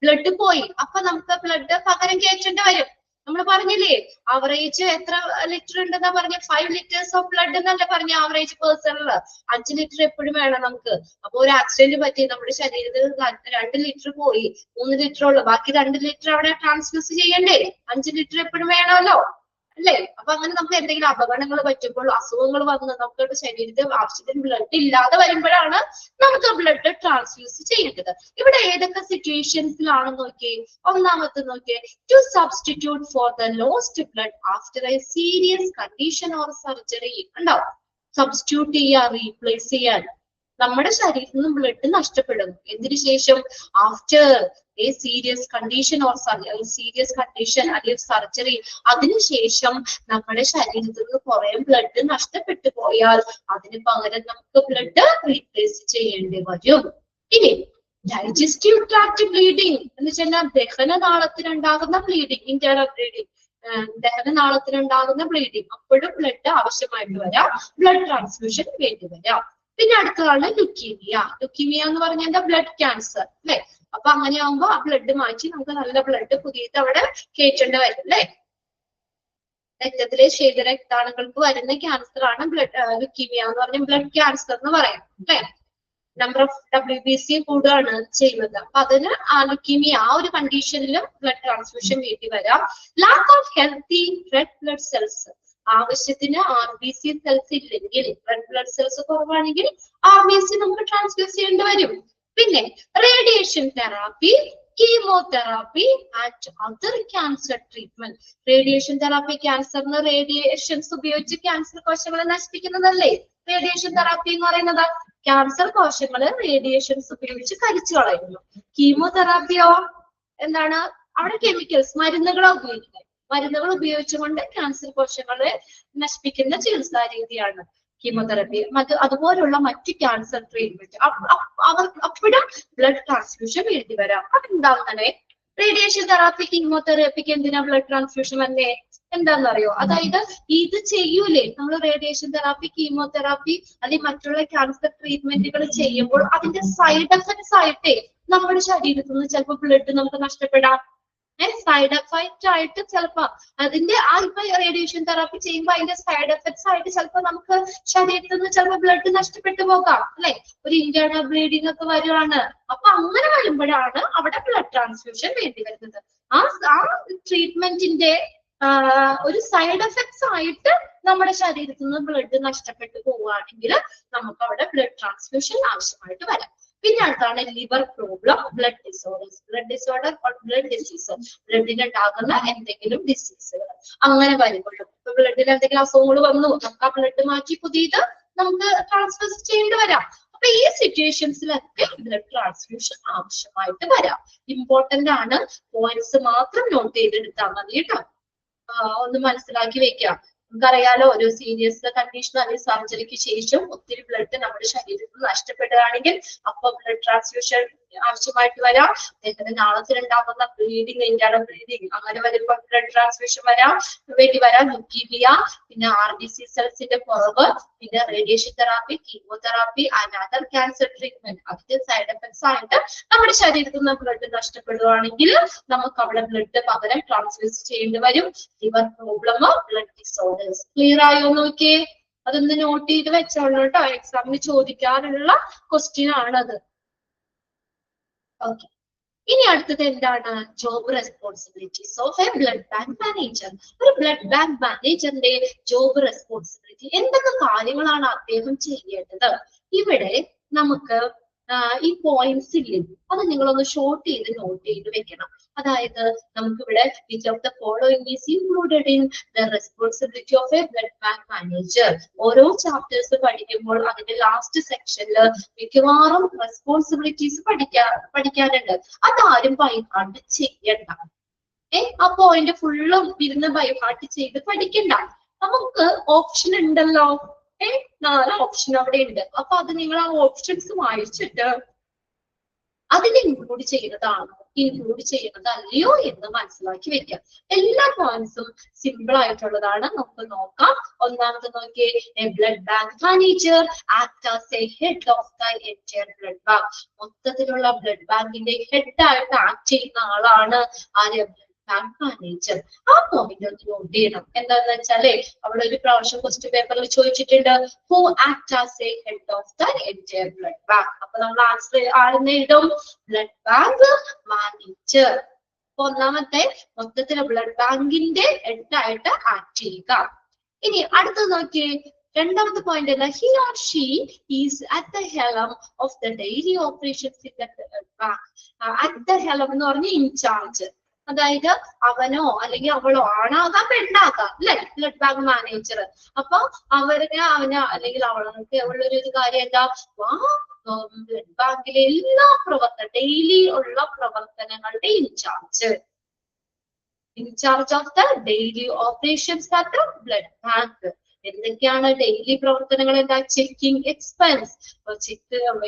ബ്ലഡ് പോയി, അപ്പൊ നമുക്ക് ബ്ലഡ് പകരം കയറ്റേണ്ടി വരും. നമ്മൾ പറഞ്ഞില്ലേ ആവറേജ് എത്ര ലിറ്റർ ഉണ്ടെന്നാ പറഞ്ഞ 5 liters ഓഫ് ബ്ലഡ് എന്നല്ല പറഞ്ഞ ആവറേജ് പേഴ്സണില് 5 ലിറ്റർ എപ്പോഴും വേണം നമുക്ക്. അപ്പൊ ഒരു ആക്സിഡന്റ് പറ്റി നമ്മുടെ ശരീരത്തിൽ 2 ലിറ്റർ പോയി, 3 ലിറ്റർ ഉള്ളു, ബാക്കി 2 ലിറ്റർ അവിടെ ട്രാൻസ്ഫ്യൂസ് ചെയ്യണ്ടേ? 5 ലിറ്റർ എപ്പോഴും വേണമല്ലോ അല്ലേ? അപ്പൊ അങ്ങനെ നമുക്ക് എന്തെങ്കിലും അപകടങ്ങൾ പറ്റുമ്പോൾ, അസുഖങ്ങൾ വന്ന് നമുക്ക് ശരീരത്തിൽ ആവശ്യത്തിന് ബ്ലഡ് ഇല്ലാതെ വരുമ്പോഴാണ് നമുക്ക് ബ്ലഡ് ട്രാൻസ്ഫ്യൂസ് ചെയ്യേണ്ടത്. ഇവിടെ ഏതൊക്കെ സിറ്റുവേഷൻസിലാണെന്ന് നോക്കിയേ. ഒന്നാമത്തെ നോക്കിയേ, to substitute for the lost blood after a serious condition or surgery. ഉണ്ടോ? സബ്സ്റ്റിറ്റ്യൂട്ട് ചെയ്യാൻ, റീപ്ലേസ് ചെയ്യാൻ. നമ്മുടെ ശരീരത്തിൽ നിന്ന് ബ്ലഡ് നഷ്ടപ്പെടും. എന്തിനു ശേഷം? After a serious condition or serious condition അല്ലെങ്കിൽ സർജറി. അതിനുശേഷം നമ്മുടെ ശരീരത്തിൽ നിന്ന് കുറെ ബ്ലഡ് നഷ്ടപ്പെട്ടു പോയാൽ അതിന് പകരം നമുക്ക് ബ്ലഡ് റീപ്ലേസ് ചെയ്യേണ്ടി വരും. ഇനി ഡൈജസ്റ്റീവ് ട്രാക്ട് ബ്ലീഡിങ് എന്ന് വെച്ചാൽ ദഹനനാളത്തിനുണ്ടാകുന്ന ബ്ലീഡിങ്, ഇന്റേണൽ ബ്ലീഡിങ്, ദഹനനാളത്തിനുണ്ടാകുന്ന ബ്ലീഡിങ്, അപ്പോഴും ബ്ലഡ് ആവശ്യമായിട്ട് വരാം, ബ്ലഡ് ട്രാൻസ്ഫ്യൂഷൻ വേണ്ടി വരാം. പിന്നെ അടുത്തതാണ് ലുക്കീമിയ. ലുക്കീമിയ എന്ന് പറഞ്ഞാൽ എന്താ? ബ്ലഡ് ക്യാൻസർ അല്ലെ? അപ്പൊ അങ്ങനെയാകുമ്പോ ആ ബ്ലഡ് മാറ്റി നമുക്ക് നല്ല ബ്ലഡ് പുതിയത് അവിടെ കയറ്റേണ്ടി വരും അല്ലെ? രക്തത്തിലെ രക്താണുക്കൾക്ക് വരുന്ന ക്യാൻസർ ആണ് ലുക്കീമിയ എന്ന് പറഞ്ഞ ബ്ലഡ് ക്യാൻസർ എന്ന് പറയാം അല്ലെ? നമ്പർ ഓഫ് WBC കൂടുകയാണ് ചെയ്യുന്നത്. അപ്പൊ അതിന് ലുക്കീമിയ ആ ഒരു കണ്ടീഷനിലും ബ്ലഡ് ട്രാൻസ്ഫ്യൂഷൻ വേണ്ടി വരാം. Lack of healthy red blood cells. ആവശ്യത്തിന് RBC സെൽസ് ഇല്ലെങ്കിൽ, റെഡ് ബ്ലഡ് സെൽസ് കുറവാണെങ്കിൽ RBC നമുക്ക് ട്രാൻസ്ഫ്യൂസ് ചെയ്യേണ്ടി വരും. പിന്നെ radiation therapy, chemotherapy and other cancer treatment. Radiation therapy, ക്യാൻസറിന് റേഡിയേഷൻസ് ഉപയോഗിച്ച് ക്യാൻസർ കോശങ്ങളെ നശിപ്പിക്കുന്നതല്ലേ റേഡിയേഷൻ തെറാപ്പി എന്ന് പറയുന്നത്? ക്യാൻസർ കോശങ്ങള് റേഡിയേഷൻസ് ഉപയോഗിച്ച് കരിച്ചു കളയുന്നു. കീമോതെറാപ്പിയോ എന്താണ്? അവിടെ കെമിക്കൽസ്, മരുന്നുകളാണ് ഉപയോഗിക്കുന്നത്. മരുന്നുകൾ ഉപയോഗിച്ചുകൊണ്ട് ക്യാൻസർ കോശങ്ങളെ നശിപ്പിക്കുന്ന ചികിത്സാ രീതിയാണ് കീമോതെറാപ്പി. അതുപോലുള്ള മറ്റ് ക്യാൻസർ ട്രീറ്റ്മെന്റ്. അപ്പോഴും ബ്ലഡ് ട്രാൻസ്ഫ്യൂഷൻ വേണ്ടി വരാം. അതെന്താണെന്നേ, റേഡിയേഷൻ തെറാപ്പി, കീമോതെറാപ്പിക്ക് എന്തിനാ ബ്ലഡ് ട്രാൻസ്ഫ്യൂഷൻ വന്നേ? എന്താണെന്നറിയോ? അതായത് ഇത് ചെയ്യൂലേ നമ്മൾ റേഡിയേഷൻ തെറാപ്പി, കീമോതെറാപ്പി അല്ലെങ്കിൽ മറ്റുള്ള ക്യാൻസർ ട്രീറ്റ്മെന്റുകൾ ചെയ്യുമ്പോൾ അതിന്റെ സൈഡ് എഫക്ട്സ് ആയിട്ടേ നമ്മുടെ ശരീരത്തിൽ നിന്ന് ചിലപ്പോൾ ബ്ലഡ് നമുക്ക് നഷ്ടപ്പെടാം. സൈഡ് എഫക്റ്റ് ആയിട്ട് ചിലപ്പോ അതിന്റെ ഇപ്പൊ റേഡിയേഷൻ തെറാപ്പി ചെയ്യുമ്പോൾ അതിന്റെ സൈഡ് എഫക്ട്സ് ആയിട്ട് ചിലപ്പോ നമുക്ക് ശരീരത്തിൽ നിന്ന് ചിലപ്പോൾ ബ്ലഡ് നഷ്ടപ്പെട്ടു പോകാം അല്ലെ? ഒരു ഇന്റേണൽ ബ്ലീഡിംഗ് ഒക്കെ വരുവാണ്. അപ്പൊ അങ്ങനെ വരുമ്പോഴാണ് അവിടെ ബ്ലഡ് ട്രാൻസ്ഫ്യൂഷൻ വേണ്ടി വരുന്നത്. ആ ട്രീറ്റ്മെന്റിന്റെ ഒരു സൈഡ് എഫക്ട്സ് ആയിട്ട് നമ്മുടെ ശരീരത്തിൽ നിന്ന് ബ്ലഡ് നഷ്ടപ്പെട്ടു പോവുകയാണെങ്കിൽ നമുക്ക് അവിടെ ബ്ലഡ് ട്രാൻസ്ഫ്യൂഷൻ ആവശ്യമായിട്ട് വരാം. പിന്നെ അടുത്താണ് liver problem, blood disorders. Blood disorder, blood disease, ബ്ലഡിന് ഉണ്ടാകുന്ന എന്തെങ്കിലും ഡിസീസുകൾ അങ്ങനെ വരുമ്പോഴും, ഇപ്പൊ ബ്ലഡിൽ എന്തെങ്കിലും അസുഖങ്ങൾ വന്നു, നമുക്ക് ആ ബ്ലഡ് മാറ്റി പുതിയത് നമുക്ക് ട്രാൻസ്ഫർ ചെയ്യേണ്ടി വരാം. അപ്പൊ ഈ സിറ്റുവേഷൻസിലൊക്കെ ബ്ലഡ് ട്രാൻസ്ഫ്യൂഷൻ ആവശ്യമായിട്ട് വരാം. ഇമ്പോർട്ടന്റ് ആണ്, പോയിന്റ്സ് മാത്രം നോട്ട് ചെയ്തെടുത്താൽ മതി കേട്ടോ. ഒന്ന് മനസ്സിലാക്കി വെക്കാം. നമുക്കറിയാലോ, ഒരു സീരിയസ് കണ്ടീഷൻ അല്ലെങ്കിൽ സർജറിക്ക് ശേഷം ഒത്തിരി ബ്ലഡ് നമ്മുടെ ശരീരത്തിൽ നഷ്ടപ്പെടുകയാണെങ്കിൽ അപ്പൊ ബ്ലഡ് ട്രാൻസ്ഫ്യൂഷൻ ആവശ്യമായിട്ട് വരാം. അതേപോലെ നാളത്തിലുണ്ടാകുന്ന ബ്ലീഡിങ്, ഇന്റേണൽ ബ്ലീഡിങ്, അങ്ങനെ വരുമ്പോൾ ബ്ലഡ് ട്രാൻസ്ഫ്യൂഷൻ വേണ്ടി വരാം. ലുക്കീമിയ, പിന്നെ RBC സെൽസിന്റെ കുറവ്, പിന്നെ radiation therapy, chemotherapy and other cancer treatment. അതിന്റെ സൈഡ് എഫക്ട്സ് ആയിട്ട് നമ്മുടെ ശരീരത്തിൽ നിന്ന് ബ്ലഡ് നഷ്ടപ്പെടുകയാണെങ്കിൽ നമുക്ക് അവിടെ ബ്ലഡ് പകരം ട്രാൻസ്ഫ്യൂസ് ചെയ്യേണ്ടി വരും. Liver problem, blood disorders. Clear ആയോ നോക്കിയേ? അതൊന്ന് നോട്ട് ചെയ്ത് വെച്ചോളൂ കേട്ടോ, എക്സാമിന് ചോദിക്കാനുള്ള ക്വസ്റ്റ്യൻ ആണത്. ഓക്കെ, ഇനി അടുത്തത് എന്താണ്? Job responsibilities of A blood bank manager. ഒരു ബ്ലഡ് ബാങ്ക് മാനേജറിന്റെ ജോബ് റെസ്പോൺസിബിലിറ്റി, എന്തൊക്കെ കാര്യങ്ങളാണ് അദ്ദേഹം ചെയ്യേണ്ടത്? ഇവിടെ നമുക്ക് ഈ പോയിന്റ്സ് ഇല്ലേ, അത് നിങ്ങളൊന്ന് ഷോർട്ട് ചെയ്ത് നോട്ട് ചെയ്ത് വെക്കണം. അതായത് നമുക്കിവിടെ which of the following is included in the responsibility of A blood bank manager. ഓരോ ചാപ്റ്റേഴ്സ് പഠിക്കുമ്പോൾ അതിന്റെ ലാസ്റ്റ് സെക്ഷനിൽ മിക്കവാറും റെസ്പോൺസിബിലിറ്റീസ് പഠിക്കാനുണ്ട്. അതാരും ബൈഹാർട്ട് ചെയ്യണ്ട. ആ പോയിന്റ് ഫുള്ളും ഇരുന്ന് ബൈഹാർട്ട് ചെയ്ത് പഠിക്കണ്ട. നമുക്ക് ഓപ്ഷൻ ഉണ്ടല്ലോ, 4 ഓപ്ഷൻ അവിടെ ഉണ്ട്. അപ്പൊ അത് നിങ്ങൾ ആ ഓപ്ഷൻസ് വായിച്ചിട്ട് അതിൽ ഇൻക്ലൂഡ് ചെയ്യുന്നതല്ലയോ എന്ന് മനസ്സിലാക്കി വെക്കാം. എല്ലാ പോയിന്റ്സും സിമ്പിൾ ആയിട്ടുള്ളതാണ്, നമുക്ക് നോക്കാം. ഒന്നാമത് നോക്കിയേ, A blood bank manager act as A head of the entire blood bank. മൊത്തത്തിലുള്ള ബ്ലഡ് ബാങ്കിന്റെ ഹെഡ് ആയിട്ട് ആക്ട് ചെയ്യുന്ന ആളാണ് ആര്? Bank manager. ആ പോയിന്റ് ഒന്ന് നോട്ട് ചെയ്യണം. എന്താന്ന് വെച്ചാല് അവിടെ ഒരു പ്രാവശ്യം ക്വസ്റ്റ്യൻ പേപ്പറിൽ ചോദിച്ചിട്ടുണ്ട്, who act as A head of the entire blood bank. അപ്പൊ നമ്മൾ ആൻസർ ആരെന്ന് എഴുതും? Blood bank manager. ഒന്നാമത്തെ മൊത്തത്തിലെ ബ്ലഡ് ബാങ്കിന്റെ ഹെഡ് ആയിട്ട് ആക്ട് ചെയ്യുക. ഇനി അടുത്തത് നോക്കിയേ, രണ്ടാമത്തെ പോയിന്റ് എന്താ? He or she is at the helm of the daily operations in the blood bank. At the helm എന്ന് പറഞ്ഞ ഇൻചാർജ്, അതായത് അവനോ അല്ലെങ്കിൽ അവളോ, ആണാകാം പെണ്ണാകാം അല്ലെ, ബ്ലഡ് ബാങ്ക് മാനേജർ. അപ്പൊ അവന് അല്ലെങ്കിൽ അവൾക്ക് ഉള്ളൊരു കാര്യം എന്താ? ബ്ലഡ് ബാങ്കിലെ എല്ലാ ഡെയിലി ഉള്ള പ്രവർത്തനങ്ങളുടെ incharge of the daily operations at the blood bank. എന്തൊക്കെയാണ് ഡെയിലി പ്രവർത്തനങ്ങൾ? എന്താ? ചെക്കിംഗ്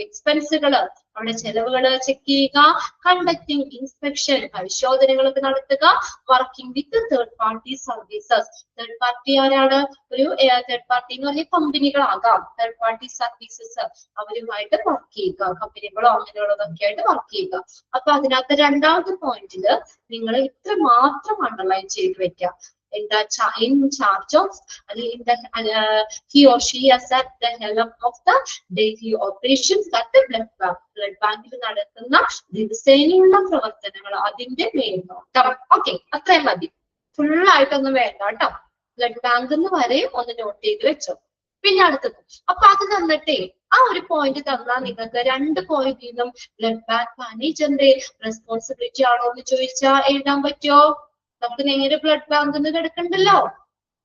എക്സ്പെൻസുകള്, അവിടെ ചെലവുകള് ചെക്ക് ചെയ്യുക, കണ്ടക്ടിങ് ഇൻസ്പെക്ഷൻ, പരിശോധനകളൊക്കെ നടത്തുക, working with third party services. Third party ആരാണ്? ഒരു തേർഡ് പാർട്ടി എന്ന് പറഞ്ഞ കമ്പനികളാകാം. തേർഡ് പാർട്ടി സർവീസസ്, അവരുമായിട്ട് വർക്ക് ചെയ്യുക, കമ്പനികളോ അങ്ങനെയുള്ളതൊക്കെ ആയിട്ട് വർക്ക് ചെയ്യുക. അപ്പൊ അതിനകത്ത് രണ്ടാമത്തെ പോയിന്റില് നിങ്ങൾ ഇത്ര മാത്രം അണ്ടർലൈൻ ചെയ്ത് വെക്കുക. എന്താ? in charge of he or she is at the helm of the daily operations at the blood bank. Blood ബാങ്കിൽ നടത്തുന്ന ദിവസേനയുള്ള പ്രവർത്തനങ്ങൾ, അതിന്റെ മേൽനോട്ടം. ഓക്കെ, അത്രയും മതി, ഫുൾ ആയിട്ടൊന്നും വേണ്ട കേട്ടോ. ബ്ലഡ് ബാങ്ക് എന്ന് വരെ ഒന്ന് നോട്ട് ചെയ്ത് വെച്ചോ. പിന്നെ അടുത്തത്, അപ്പൊ അത് തന്നിട്ടേ ആ ഒരു പോയിന്റ് തന്നാൽ നിങ്ങൾക്ക് 2 പോയിന്റിൽ നിന്നും ബ്ലഡ് ബാങ്ക് മാനേജറിന്റെ റെസ്പോൺസിബിലിറ്റി ആണോ എന്ന് ചോദിച്ചാൽ എഴുതാൻ പറ്റുമോ? നമുക്ക് നേരെ ബ്ലഡ് ബാങ്ക്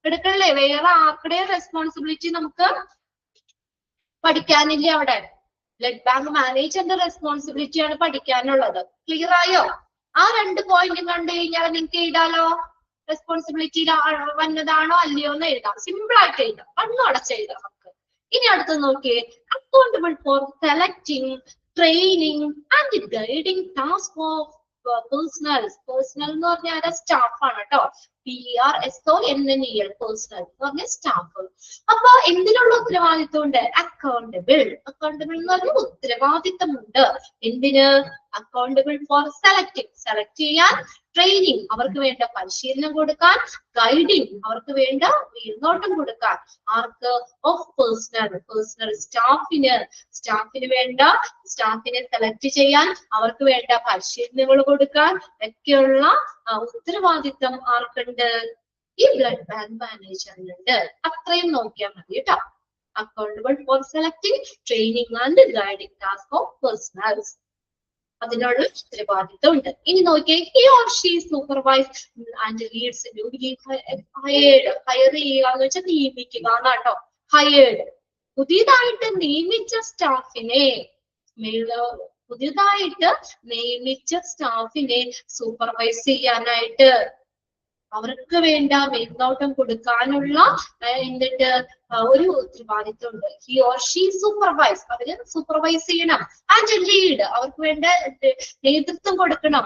കിടക്കണല്ലേ, വേറെ ആരുടെയും റെസ്പോൺസിബിലിറ്റി നമുക്ക് പഠിക്കാനില്ല. അവിടെ ബ്ലഡ് ബാങ്ക് മാനേജറിന്റെ റെസ്പോൺസിബിലിറ്റി ആണ് പഠിക്കാനുള്ളത്. ക്ലിയർ ആയോ? ആ 2 പോയിന്റ് കണ്ടു കഴിഞ്ഞാൽ നിങ്ങൾക്ക് എഴുതാലോ, റെസ്പോൺസിബിലിറ്റി വന്നതാണോ അല്ലയോ എന്ന് എഴുതാം. സിമ്പിൾ ആയിട്ട് എഴുതാം, കണ്ണടച്ചെഴുതാം നമുക്ക്. ഇനി അടുത്ത് നോക്കിയേ, accountable four selecting, training and guiding task of personal എന്ന് പറഞ്ഞാൽ സ്റ്റാഫ് ആണ് കേട്ടോ. PERSONNEL, പേഴ്സണൽ എന്ന് പറഞ്ഞ സ്റ്റാഫ്. അപ്പൊ എന്തിനുള്ള ഉത്തരവാദിത്വം ഉണ്ട്? അക്കൗണ്ടബിൾ എന്ന് പറഞ്ഞ ഉത്തരവാദിത്തമുണ്ട്. എന്തിന്? അക്കൗണ്ടബിൾ ഫോർ സെലക്ട് ചെയ്യാൻ, ട്രെയിനിങ് അവർക്ക് വേണ്ട പരിശീലനം കൊടുക്കാൻ, ഗൈഡിങ് അവർക്ക് വേണ്ട മേൽനോട്ടം കൊടുക്കാൻ. ആർക്ക്? ഓഫ് പേഴ്സണൽ സ്റ്റാഫിന് വേണ്ട, സ്റ്റാഫിനെ സെലക്ട് ചെയ്യാൻ, അവർക്ക് വേണ്ട പരിശീലനങ്ങൾ കൊടുക്കാൻ ഒക്കെയുള്ള ഉത്തരവാദിത്തം ആർക്കുണ്ട്? ഈ ബ്ലഡ് ബാങ്ക് മാനേജറിനുണ്ട്. അത്രയും നോക്കിയാൽ മതി കേട്ടോ. Accountable four selecting, training and guiding task of personnels, അതിനുള്ള ഉത്തരവാദിത്വം ഉണ്ട്. ഇനി നോക്കിയേ, he or she supervise and leads newly higher ചെയ്യുക എന്ന് വെച്ചാൽ നിയമിക്കുക എന്നാട്ടോ. ഹയേർഡ്, പുതിയതായിട്ട് നിയമിച്ച സ്റ്റാഫിനെ സൂപ്പർവൈസ് ചെയ്യാനായിട്ട്. അവർക്ക് വേണ്ട മേൽനോട്ടം കൊടുക്കാനുള്ള എന്നിട്ട് ഒരു ഉത്തരവാദിത്വമുണ്ട്. ഹി ഓർ ഷീ സൂപ്പർവൈസ്, അവര് സൂപ്പർവൈസ് ചെയ്യണം. ആൻഡ് ലീഡ്, അവർക്ക് വേണ്ട നേതൃത്വം കൊടുക്കണം.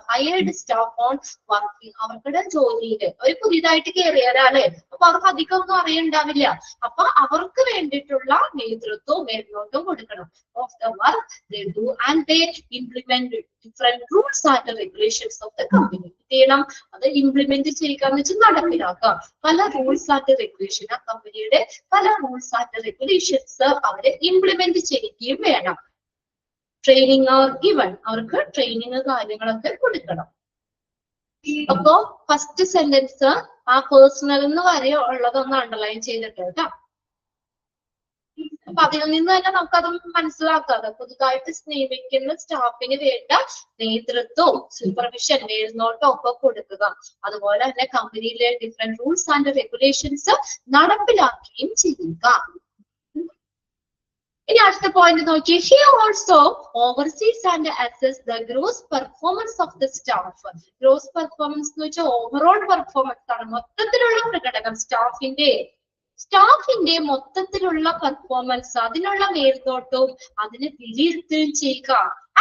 ഹയർഡ് സ്റ്റാഫ് ഓൺ വർക്കിംഗ്, അവരുടെ ജോലിയില് അവർ പുതിയതായിട്ട് കയറിയവരാണ്, അപ്പൊ അവർക്ക് അധികം ഒന്നും അറിയണ്ടാവില്ല. അപ്പൊ അവർക്ക് വേണ്ടിയിട്ടുള്ള നേതൃത്വവും മേൽനോട്ടവും കൊടുക്കണം. Of the work they do and they implement different rules and regulations of the company. ചെയ്യണം, അത് ഇംപ്ലിമെന്റ് ചെയ്യുക എന്ന് വെച്ചാൽ നടപ്പിലാക്കുക. പല റൂൾസ് ആൻഡ് റെഗുലേഷൻ, ആ കമ്പനിയുടെ പല റൂൾസ് ആൻഡ് റെഗുലേഷൻസ് അവര് ഇംപ്ലിമെന്റ് ചെയ്യുകയും വേണം. ട്രെയിനിങ് ആർ ഗിവൺ, അവർക്ക് ട്രെയിനിങ് കാര്യങ്ങളൊക്കെ കൊടുക്കണം. അപ്പോ ഫസ്റ്റ് സെന്റൻസ് ആ പേഴ്സണൽ എന്ന് വരെ ഉള്ളതൊന്ന് അണ്ടർലൈൻ ചെയ്തിട്ട് കേട്ടോ. അപ്പൊ അതിൽ നിന്ന് തന്നെ നമുക്കത് മനസ്സിലാക്കാതെ പുതുതായിട്ട് നിയമിക്കുന്ന സ്റ്റാഫിന് വേണ്ട നേതൃത്വവും സൂപ്പർവിഷൻ മേൽനോട്ടം ഒക്കെ കൊടുക്കുക. അതുപോലെ തന്നെ കമ്പനിയിലെ ഡിഫറെന്റ് റൂൾസ് ആൻഡ് റെഗുലേഷൻസ് നടപ്പിലാക്കുകയും ചെയ്യുക. ഇനി അടുത്ത പോയിന്റ് നോക്കി, he also oversees and assess the gross performance of the staff. Gross performance എന്ന് വെച്ചാൽ ഓവറോൾ പെർഫോമൻസ് ആണ്, മൊത്തത്തിലുള്ള പ്രകടനം സ്റ്റാഫിന്റെ മൊത്തത്തിലുള്ള പെർഫോമൻസ്, അതിനുള്ള മേൽനോട്ടവും അതിനെ വിലയിരുത്തുകയും ചെയ്യുക.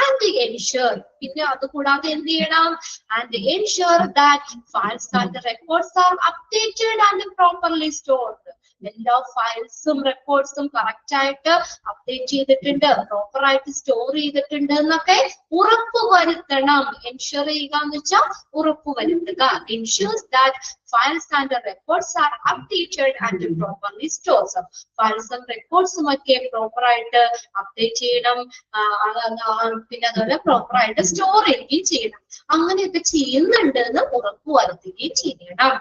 ആൻഡ് എൻഷുർ, പിന്നെ അതുകൂടാതെ എന്ത് ചെയ്യണം, and ensure that files and records R updated and properly stored. എല്ലാ ഫയൽസും റെക്കോർഡ്സും കറക്റ്റ് ആയിട്ട് അപ്ഡേറ്റ് ചെയ്തിട്ടുണ്ട്, പ്രോപ്പർ ആയിട്ട് സ്റ്റോർ ചെയ്തിട്ടുണ്ട് എന്നൊക്കെ ഉറപ്പുവരുത്തണം. എൻഷുർ ചെയ്യുക എന്ന് വെച്ചാൽ ഉറപ്പുവരുത്തുക. എൻഷുർസ് that files and records are updated and properly stored. ഫയൽസും റെക്കോർഡ്സും ഒക്കെ പ്രോപ്പർ ആയിട്ട് അപ്ഡേറ്റ് ചെയ്യണം, പിന്നെ അതുപോലെ പ്രോപ്പർ ആയിട്ട് സ്റ്റോർ ചെയ്യുകയും ചെയ്യണം. അങ്ങനെയൊക്കെ ചെയ്യുന്നുണ്ട് എന്ന് ഉറപ്പുവരുത്തുകയും ചെയ്യണം.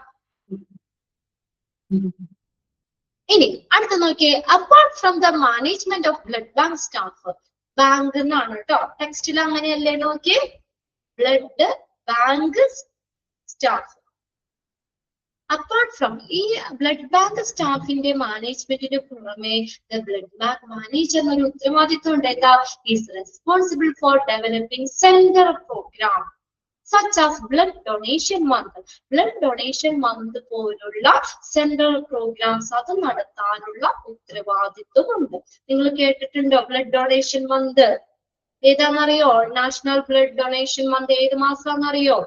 ഇനി അടുത്ത നോക്കിയേ, apart from the management of blood bank staff. Bank എന്നാണ് കേട്ടോ, ടെക്സ്റ്റിൽ അങ്ങനെയല്ലേ നോക്കിയേ, blood bank staff. Apart from ഈ ബ്ലഡ് ബാങ്ക് സ്റ്റാഫിന്റെ മാനേജ്മെന്റിന് പുറമെ ബ്ലഡ് ബാങ്ക് മാനേജർ ഒരു ഉത്തരവാദിത്വം ഉണ്ട്. എന്താ, is responsible for developing centre program such as blood donation month. Blood donation month പോലുള്ള സെൻട്രൽ പ്രോഗ്രാംസ് അത് നടത്താനുള്ള ഉത്തരവാദിത്വമുണ്ട്. നിങ്ങൾ കേട്ടിട്ടുണ്ടോ ബ്ലഡ് ഡൊണേഷൻ മന്ത്? ഏതാണെന്നറിയോ? നാഷണൽ ബ്ലഡ് ഡൊണേഷൻ മന്ത് ഏത് മാസമാണെന്നറിയോ?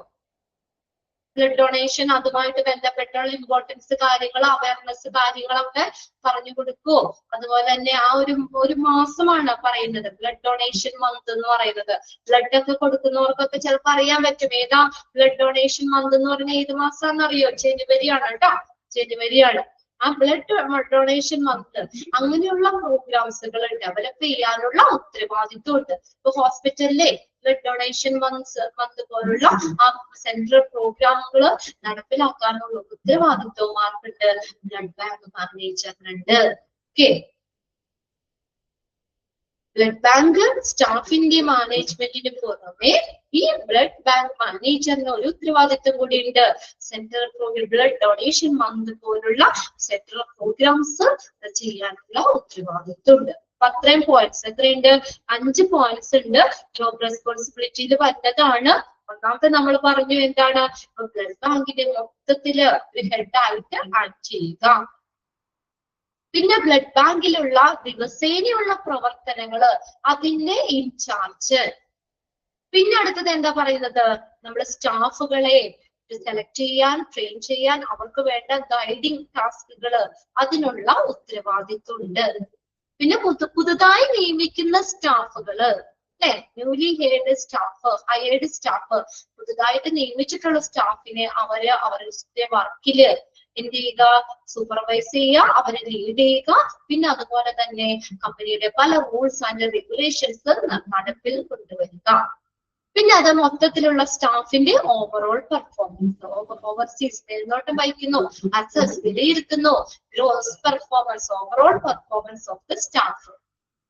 ബ്ലഡ് ഡൊണേഷൻ, അതുമായിട്ട് ബന്ധപ്പെട്ടുള്ള ഇമ്പോർട്ടൻസ് കാര്യങ്ങൾ, അവയർനെസ് കാര്യങ്ങളൊക്കെ പറഞ്ഞു കൊടുക്കുവോ? അതുപോലെ തന്നെ ആ ഒരു മാസമാണ് പറയുന്നത് ബ്ലഡ് ഡൊണേഷൻ മന്ത് എന്ന് പറയുന്നത്. ബ്ലഡ് ഒക്കെ കൊടുക്കുന്നവർക്കൊക്കെ ചിലപ്പോൾ അറിയാൻ പറ്റും ഏതാ ബ്ലഡ് ഡൊണേഷൻ മന്ത് എന്ന് പറഞ്ഞാൽ ഏത് മാസമാണെന്നറിയോ? ജനുവരി ആണ് കേട്ടോ, ജനുവരിയാണ് ആ ബ്ലഡ് ഡൊണേഷൻ മന്ത്. അങ്ങനെയുള്ള പ്രോഗ്രാംസുകൾ ഡെവലപ്പ് ചെയ്യാനുള്ള ഉത്തരവാദിത്വം ഉണ്ട്. ഇപ്പൊ ഹോസ്പിറ്റലിലെ ബ്ലഡ് ഡൊണേഷൻ മന്ത് പോലുള്ള ആ സെൻട്രൽ പ്രോഗ്രാമുകൾ നടപ്പിലാക്കാനുള്ള ഉത്തരവാദിത്വം ആർക്കുണ്ട്? ബ്ലഡ് ബാങ്ക് മാനേജറിനുണ്ട്. ഓക്കെ, ബ്ലഡ് ബാങ്ക് സ്റ്റാഫിന്റെ മാനേജ്മെന്റിന് പുറമെ ഈ ബ്ലഡ് ബാങ്ക് മാനേജറിന് ഒരു ഉത്തരവാദിത്വം കൂടിയുണ്ട്. Central program blood donation month പോലുള്ള സെൻട്രൽ പ്രോഗ്രാംസ് ചെയ്യാനുള്ള ഉത്തരവാദിത്വം ഉണ്ട്. അപ്പൊ അത്രയും പോയിന്റ്സ്, എത്രയുണ്ട്? 5 പോയിന്റ്സ് ഉണ്ട്. ജോബ് റെസ്പോൺസിബിലിറ്റിയിൽ വരുന്നതാണ്. ഒന്നാമത്തെ നമ്മൾ പറഞ്ഞു എന്താണ്, ബ്ലഡ് ബാങ്കിന്റെ മൊത്തത്തില് ഒരു ഹെഡായിട്ട് ആഡ് ചെയ്യുക. പിന്നെ ബ്ലഡ് ബാങ്കിലുള്ള ദിവസേനയുള്ള പ്രവർത്തനങ്ങള് അതിന്റെ ഇൻചാർജ്. പിന്നെ അടുത്തത് എന്താ പറയുന്നത്, നമ്മുടെ സ്റ്റാഫുകളെ സെലക്ട് ചെയ്യാൻ, ട്രെയിൻ ചെയ്യാൻ, അവർക്ക് വേണ്ട ഗൈഡിങ് ടാസ്കുകള് അതിനുള്ള ഉത്തരവാദിത്വം ഉണ്ട്. പിന്നെ പുതുതായി നിയമിക്കുന്ന സ്റ്റാഫുകള് അല്ലെ, ന്യൂലി ഹയർഡ് സ്റ്റാഫ്, പുതുതായിട്ട് നിയമിച്ചിട്ടുള്ള സ്റ്റാഫിനെ അവരുടെ വർക്കില് എന്ത് ചെയ്യുക, സൂപ്പർവൈസ് ചെയ്യുക, അവരെ ലീഡ് ചെയ്യുക. പിന്നെ അതുപോലെ തന്നെ കമ്പനിയുടെ പല റൂൾസ് ആൻഡ് റെഗുലേഷൻസ് നടപ്പിൽ കൊണ്ടുവരിക. പിന്നെ അത് മൊത്തത്തിലുള്ള സ്റ്റാഫിന്റെ ഓവറോൾ പെർഫോമൻസ്, ഓവർസീസ് മേൽനോട്ടം വഹിക്കുന്നു, അസസ് വിലയിരുത്തുന്നു, gross performance, overall performance of the staff.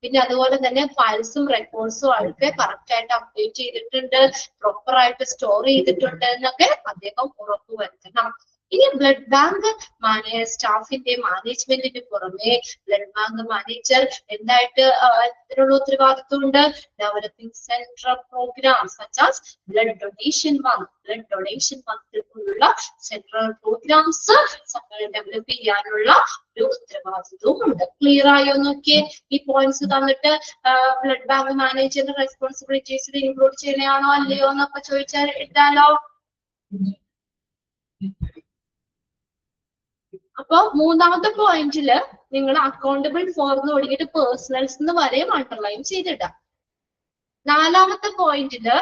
പിന്നെ അതുപോലെ തന്നെ ഫയൽസും റെക്കോർഡ്സും ആൾക്ക് കറക്റ്റ് ആയിട്ട് അപ്ഡേറ്റ് ചെയ്തിട്ടുണ്ട്, പ്രോപ്പർ ആയിട്ട് സ്റ്റോർ ചെയ്തിട്ടുണ്ട് എന്നൊക്കെ അദ്ദേഹം ഉറപ്പുവരുത്തണം. ഇനി ബ്ലഡ് ബാങ്ക് സ്റ്റാഫിന്റെ മാനേജ്മെന്റിന് പുറമെ ബ്ലഡ് ബാങ്ക് മാനേജർ എന്തായിട്ട് ഇതിനുള്ള ഉത്തരവാദിത്വം ഉണ്ട്? Developing central programs such as blood donation മന്തിലുള്ള സെൻട്രൽ പ്രോഗ്രാംസ് ഡെവലപ്പ് ചെയ്യാനുള്ള ഒരു ഉത്തരവാദിത്വവും ഉണ്ട്. ക്ലിയർ ആയോ നോക്കിയേ? ഈ പോയിന്റ്സ് തന്നിട്ട് ബ്ലഡ് ബാങ്ക് മാനേജറിന്റെ റെസ്പോൺസിബിലിറ്റീസിൽ ഇൻക്ലൂഡ് ചെയ്യണയാണോ അല്ലയോ എന്നൊക്കെ ചോദിച്ചാൽ എഴുതാലോ. അപ്പൊ മൂന്നാമത്തെ പോയിന്റില് നിങ്ങൾ അക്കൗണ്ടബിൾ ഫോർ എന്ന് തുടങ്ങിയിട്ട് പേഴ്സണൽസ് എന്ന് വരെ അണ്ടർലൈൻ ചെയ്തിടാം. നാലാമത്തെ പോയിന്റില്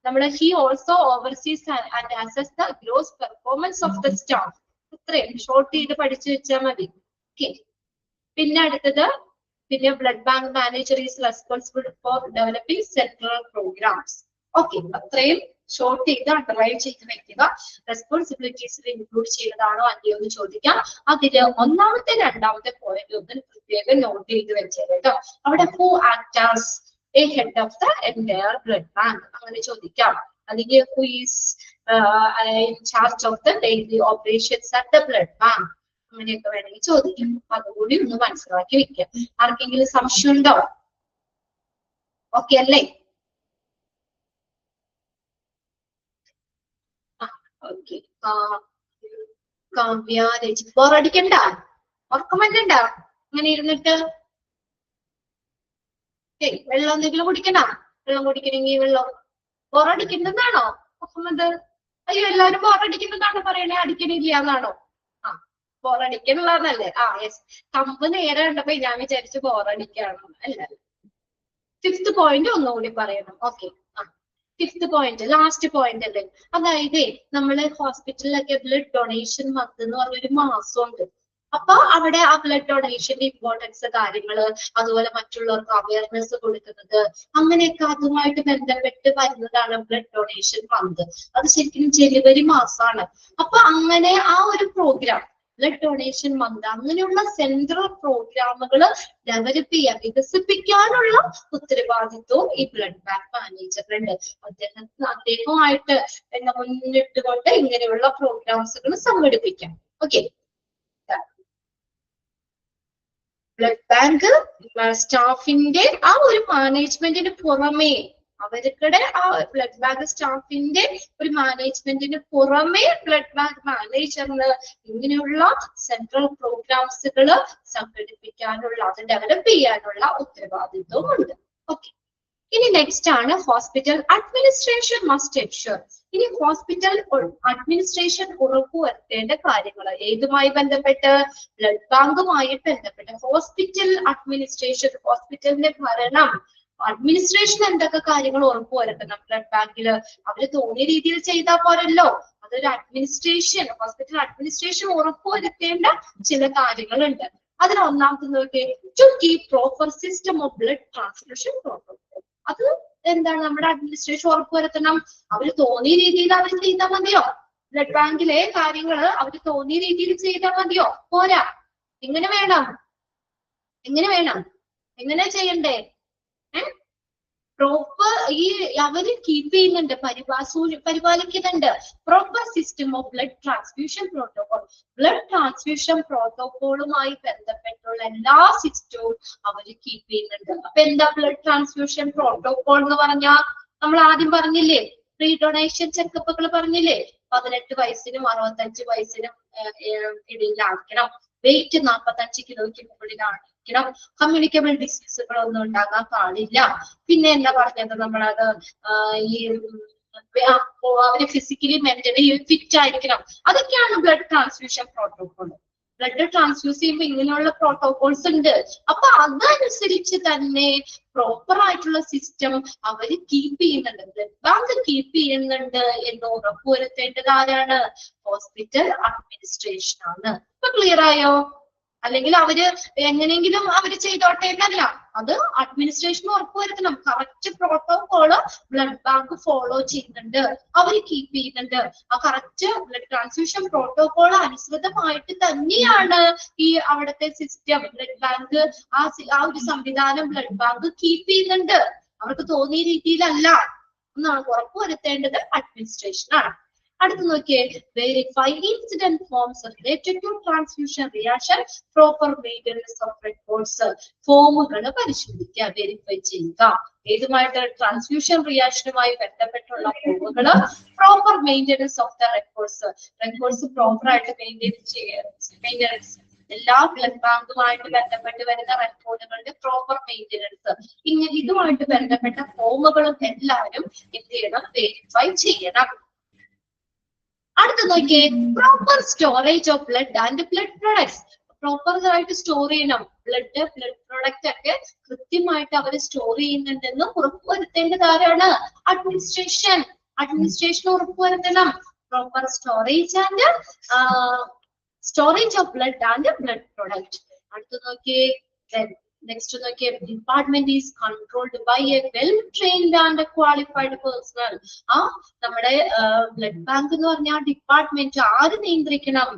നമ്മൾ he also oversees and assess the gross performance of the staff. ഇത്രയും ഷോർട്ട് ചെയ്ത് പഠിച്ചു വെച്ചാൽ മതി. ഓക്കെ. പിന്നെ അടുത്തത് blood bank manager is responsible for developing central programs. Okay, അത്രയും ഷോർട്ട് ചെയ്ത് അണ്ടർലൈൻ ചെയ്ത് വെക്കുക. റെസ്പോൺസിബിലിറ്റീസിൽ ഇൻക്ലൂഡ് ചെയ്തതാണോ അല്ലയോ എന്ന് ചോദിക്കാം. അതില് ഒന്നാമത്തെ രണ്ടാമത്തെ പോയിന്റ് ഒന്ന് പ്രത്യേകം നോട്ട് ചെയ്ത് വെച്ചത് കേട്ടോ. അവിടെ who act as A head of the entire blood bank അങ്ങനെ ചോദിക്കാം. അല്ലെങ്കിൽ who is in charge of the daily operations at the blood bank അങ്ങനെയൊക്കെ വേണമെങ്കിൽ ചോദിക്കാം. അതുകൂടി ഒന്ന് മനസ്സിലാക്കി വെക്കുക. ആർക്കെങ്കിലും സംശയം ഉണ്ടോ? ഓക്കെ അല്ലേ? ഓക്കെ. കാവ്യ രചി ബോറടിക്കണ്ട, ഉറക്കം വരണ്ട ഇങ്ങനെ ഇരുന്നിട്ട്. വെള്ളം എന്തെങ്കിലും കുടിക്കണ? വെള്ളം കുടിക്കണമെങ്കിൽ വെള്ളം. ബോറടിക്കുന്നതാണോ മുഹമ്മദ്? അയ്യോ, എല്ലാവരും ബോറടിക്കുന്നതാണോ പറയണേ? അടിക്കണില്ല എന്നാണോ? ബോറടിക്കണുള്ളതല്ലേ? യെസ്. കമ്പ് നേരെ കണ്ടപ്പോ ഞാൻ വിചാരിച്ചു ബോറടിക്കാണോ. അല്ല. ഫിഫ്ത് പോയിന്റ് ഒന്നുകൂടി പറയണം. Okay. Fifth point, last point അല്ലേ? അതായത് നമ്മള് ഹോസ്പിറ്റലിലൊക്കെ ബ്ലഡ് ഡൊണേഷൻ മന്ത് എന്ന് പറഞ്ഞൊരു മാസമുണ്ട്. അപ്പൊ അവിടെ ആ ബ്ലഡ് ഡൊണേഷന്റെ ഇമ്പോർട്ടൻസ് കാര്യങ്ങള്, അതുപോലെ മറ്റുള്ളവർക്ക് അവയർനെസ് കൊടുക്കുന്നത്, അങ്ങനെയൊക്കെ അതുമായിട്ട് ബന്ധപ്പെട്ട് വരുന്നതാണ് ബ്ലഡ് ഡൊണേഷൻ മന്ത്. അത് ശരിക്കും ജനുവരി മാസമാണ്. അപ്പൊ അങ്ങനെ ആ ഒരു പ്രോഗ്രാം ബ്ലഡ് ഡൊണേഷൻ മന്ത് അങ്ങനെയുള്ള സെൻട്രൽ പ്രോഗ്രാമുകൾ ഡെവലപ്പ് ചെയ്യാൻ, വികസിപ്പിക്കാനുള്ള ഉത്തരവാദിത്വവും ഈ ബ്ലഡ് ബാങ്ക് മാനേജറിനുണ്ട്. അദ്ദേഹമായിട്ട് മുന്നിട്ടുകൊണ്ട് ഇങ്ങനെയുള്ള പ്രോഗ്രാംസുകൾ സംഘടിപ്പിക്കാം. ഓക്കെ. ബ്ലഡ് ബാങ്ക് സ്റ്റാഫിന്റെ ആ ഒരു മാനേജ്മെന്റിന് പുറമേ, അവർക്കിടെ ആ ബ്ലഡ് ബാങ്ക് സ്റ്റാഫിന്റെ ഒരു മാനേജ്മെന്റിന് പുറമേ ബ്ലഡ് ബാങ്ക് മാനേജറിന് ഇങ്ങനെയുള്ള സെൻട്രൽ പ്രോഗ്രാംസുകൾ സംഘടിപ്പിക്കാനുള്ള, അത് ഡെവലപ്പ് ചെയ്യാനുള്ള ഉത്തരവാദിത്വം ഉണ്ട്. ഓക്കെ. ഇനി നെക്സ്റ്റ് ആണ് ഹോസ്പിറ്റൽ അഡ്മിനിസ്ട്രേഷൻ മസ്റ്റ് എൻഷുർ. ഇനി ഹോസ്പിറ്റൽ അഡ്മിനിസ്ട്രേഷൻ ഉറപ്പുവരുത്തേണ്ട കാര്യങ്ങൾ ഏതുമായി ബന്ധപ്പെട്ട്? ബ്ലഡ് ബാങ്കുമായി ബന്ധപ്പെട്ട്. ഹോസ്പിറ്റൽ അഡ്മിനിസ്ട്രേഷൻ, ഹോസ്പിറ്റലിന്റെ ഭരണം, അഡ്മിനിസ്ട്രേഷൻ എന്തൊക്കെ കാര്യങ്ങൾ ഉറപ്പുവരുത്തണം ബ്ലഡ് ബാങ്കില്? അവര് തോന്നിയ രീതിയിൽ ചെയ്താൽ പോരല്ലോ. അതൊരു അഡ്മിനിസ്ട്രേഷൻ, ഹോസ്പിറ്റൽ അഡ്മിനിസ്ട്രേഷൻ ഉറപ്പുവരുത്തേണ്ട ചില കാര്യങ്ങളുണ്ട്. അതിൽ ഒന്നാമത്തെ നോക്കി, to keep proper system of blood transfusion protocol. അത് എന്താണ്? നമ്മുടെ അഡ്മിനിസ്ട്രേഷൻ ഉറപ്പുവരുത്തണം. അവര് തോന്നിയ രീതിയിൽ അവർ ചെയ്താൽ മതിയോ? ബ്ലഡ് ബാങ്കിലെ കാര്യങ്ങള് അവര് തോന്നിയ രീതിയിൽ ചെയ്താൽ മതിയോ? പോരാ. എങ്ങനെ വേണം? എങ്ങനെ ചെയ്യണ്ടേ? പ്രോപ്പർ ഈ അവര് കീപ്പ് ചെയ്യുന്നുണ്ട്, പരിപാലിക്കുന്നുണ്ട്. Proper system of blood transfusion protocol. Blood transfusion പ്രോട്ടോകോളുമായി ബന്ധപ്പെട്ടുള്ള എല്ലാ സിസ്റ്റവും അവര് കീപ്പ് ചെയ്യുന്നുണ്ട്. അപ്പൊ എന്താ ബ്ലഡ് ട്രാൻസ്ഫ്യൂഷൻ പ്രോട്ടോകോൾ എന്ന് പറഞ്ഞാൽ? നമ്മൾ ആദ്യം പറഞ്ഞില്ലേ, പ്രീ ഡൊണേഷൻ ചെക്കപ്പുകൾ പറഞ്ഞില്ലേ? 18 വയസ്സിനും 65 വയസ്സിനും ഇടയിലാക്കണം. വെയിറ്റ് 45 കിലോയ്ക്ക് മുകളിലാണ്. കമ്മ്യൂണിക്കബിൾ ഡിസീസുകൾ ഒന്നും ഉണ്ടാകാൻ പാടില്ല. പിന്നെ എന്താ പറഞ്ഞത് നമ്മളത്? അവര് ഫിസിക്കലി മെന്റലി ഫിറ്റ് ആയിരിക്കണം. അതൊക്കെയാണ് blood transfusion protocol. Blood transfuse ചെയ്യുമ്പോൾ ഇങ്ങനെയുള്ള പ്രോട്ടോകോൾസ് ഉണ്ട്. അപ്പൊ അതനുസരിച്ച് തന്നെ പ്രോപ്പർ ആയിട്ടുള്ള സിസ്റ്റം അവര് കീപ്പ് ചെയ്യുന്നുണ്ട്, ബ്ലഡ് ബാങ്ക് കീപ്പ് ചെയ്യുന്നുണ്ട് എന്ന് ഉറപ്പുവരുത്തേണ്ടത് ആരാണ്? ഹോസ്പിറ്റൽ അഡ്മിനിസ്ട്രേഷൻ ആണ്. ഇപ്പൊ ക്ലിയർ ആയോ? അല്ലെങ്കിൽ അവര് എങ്ങനെയെങ്കിലും അവര് ചെയ്തോട്ടെ എന്നല്ല, അത് അഡ്മിനിസ്ട്രേഷൻ ഉറപ്പുവരുത്തണം. Correct protocol blood bank follow ചെയ്യുന്നുണ്ട്, അവര് കീപ്പ് ചെയ്യുന്നുണ്ട്. ആ കറക്റ്റ് ബ്ലഡ് ട്രാൻസ്ഫ്യൂഷൻ പ്രോട്ടോകോൾ അനുസൃതമായിട്ട് തന്നെയാണ് ഈ അവിടുത്തെ സിസ്റ്റം ബ്ലഡ് ബാങ്ക് ആ ഒരു സംവിധാനം ബ്ലഡ് ബാങ്ക് കീപ്പ് ചെയ്യുന്നുണ്ട്. അവർക്ക് തോന്നിയ രീതിയിലല്ല എന്നാണ് ഉറപ്പുവരുത്തേണ്ടത് അഡ്മിനിസ്ട്രേഷൻ ആണ്. അടുത്ത് നോക്കിയേ, verify incident forms related to transfusion reaction, proper maintenance of records. ഫോമുകൾ പരിശോധിക്കുക, വെരിഫൈ ചെയ്യുക. ഏതുമായിട്ട്? ട്രാൻസ്ഫ്യൂഷൻ റിയാക്ഷനുമായി ബന്ധപ്പെട്ടുള്ള ഫോമുകൾ, proper maintenance of the records. Records proper ആയിട്ട് മെയിൻ്റനൻസ്, എല്ലാ ബ്ലഡ് ബാങ്കുമായിട്ട് ബന്ധപ്പെട്ട് വരുന്ന റെക്കോർഡുകളുടെ പ്രോപ്പർ മെയിൻ്റനൻസ്, ഇങ്ങനെ ഇതുമായിട്ട് ബന്ധപ്പെട്ട ഫോമുകളും എല്ലാവരും എന്ത് ചെയ്യണം? വെരിഫൈ ചെയ്യണം. അടുത്ത നോക്കിയേ, proper storage of blood and blood products. Proper ആയിട്ട് സ്റ്റോർ ചെയ്യണം. ബ്ലഡ് പ്രൊഡക്റ്റ് ഒക്കെ കൃത്യമായിട്ട് അവർ സ്റ്റോർ ചെയ്യുന്നുണ്ടെന്ന് ഉറപ്പുവരുത്തേണ്ടത് ആരാണ്? അഡ്മിനിസ്ട്രേഷൻ. അഡ്മിനിസ്ട്രേഷൻ ഉറപ്പുവരുത്തണം. Proper storage and storage of blood and blood product. അടുത്ത നോക്കിയേ, നെക്സ്റ്റ് നോക്കിയേ, department is controlled by a well trained and qualified personnel. നമ്മുടെ ബ്ലഡ് ബാങ്ക് എന്ന് പറഞ്ഞ ഡിപ്പാർട്ട്മെന്റ് ആര് നിയന്ത്രിക്കണം?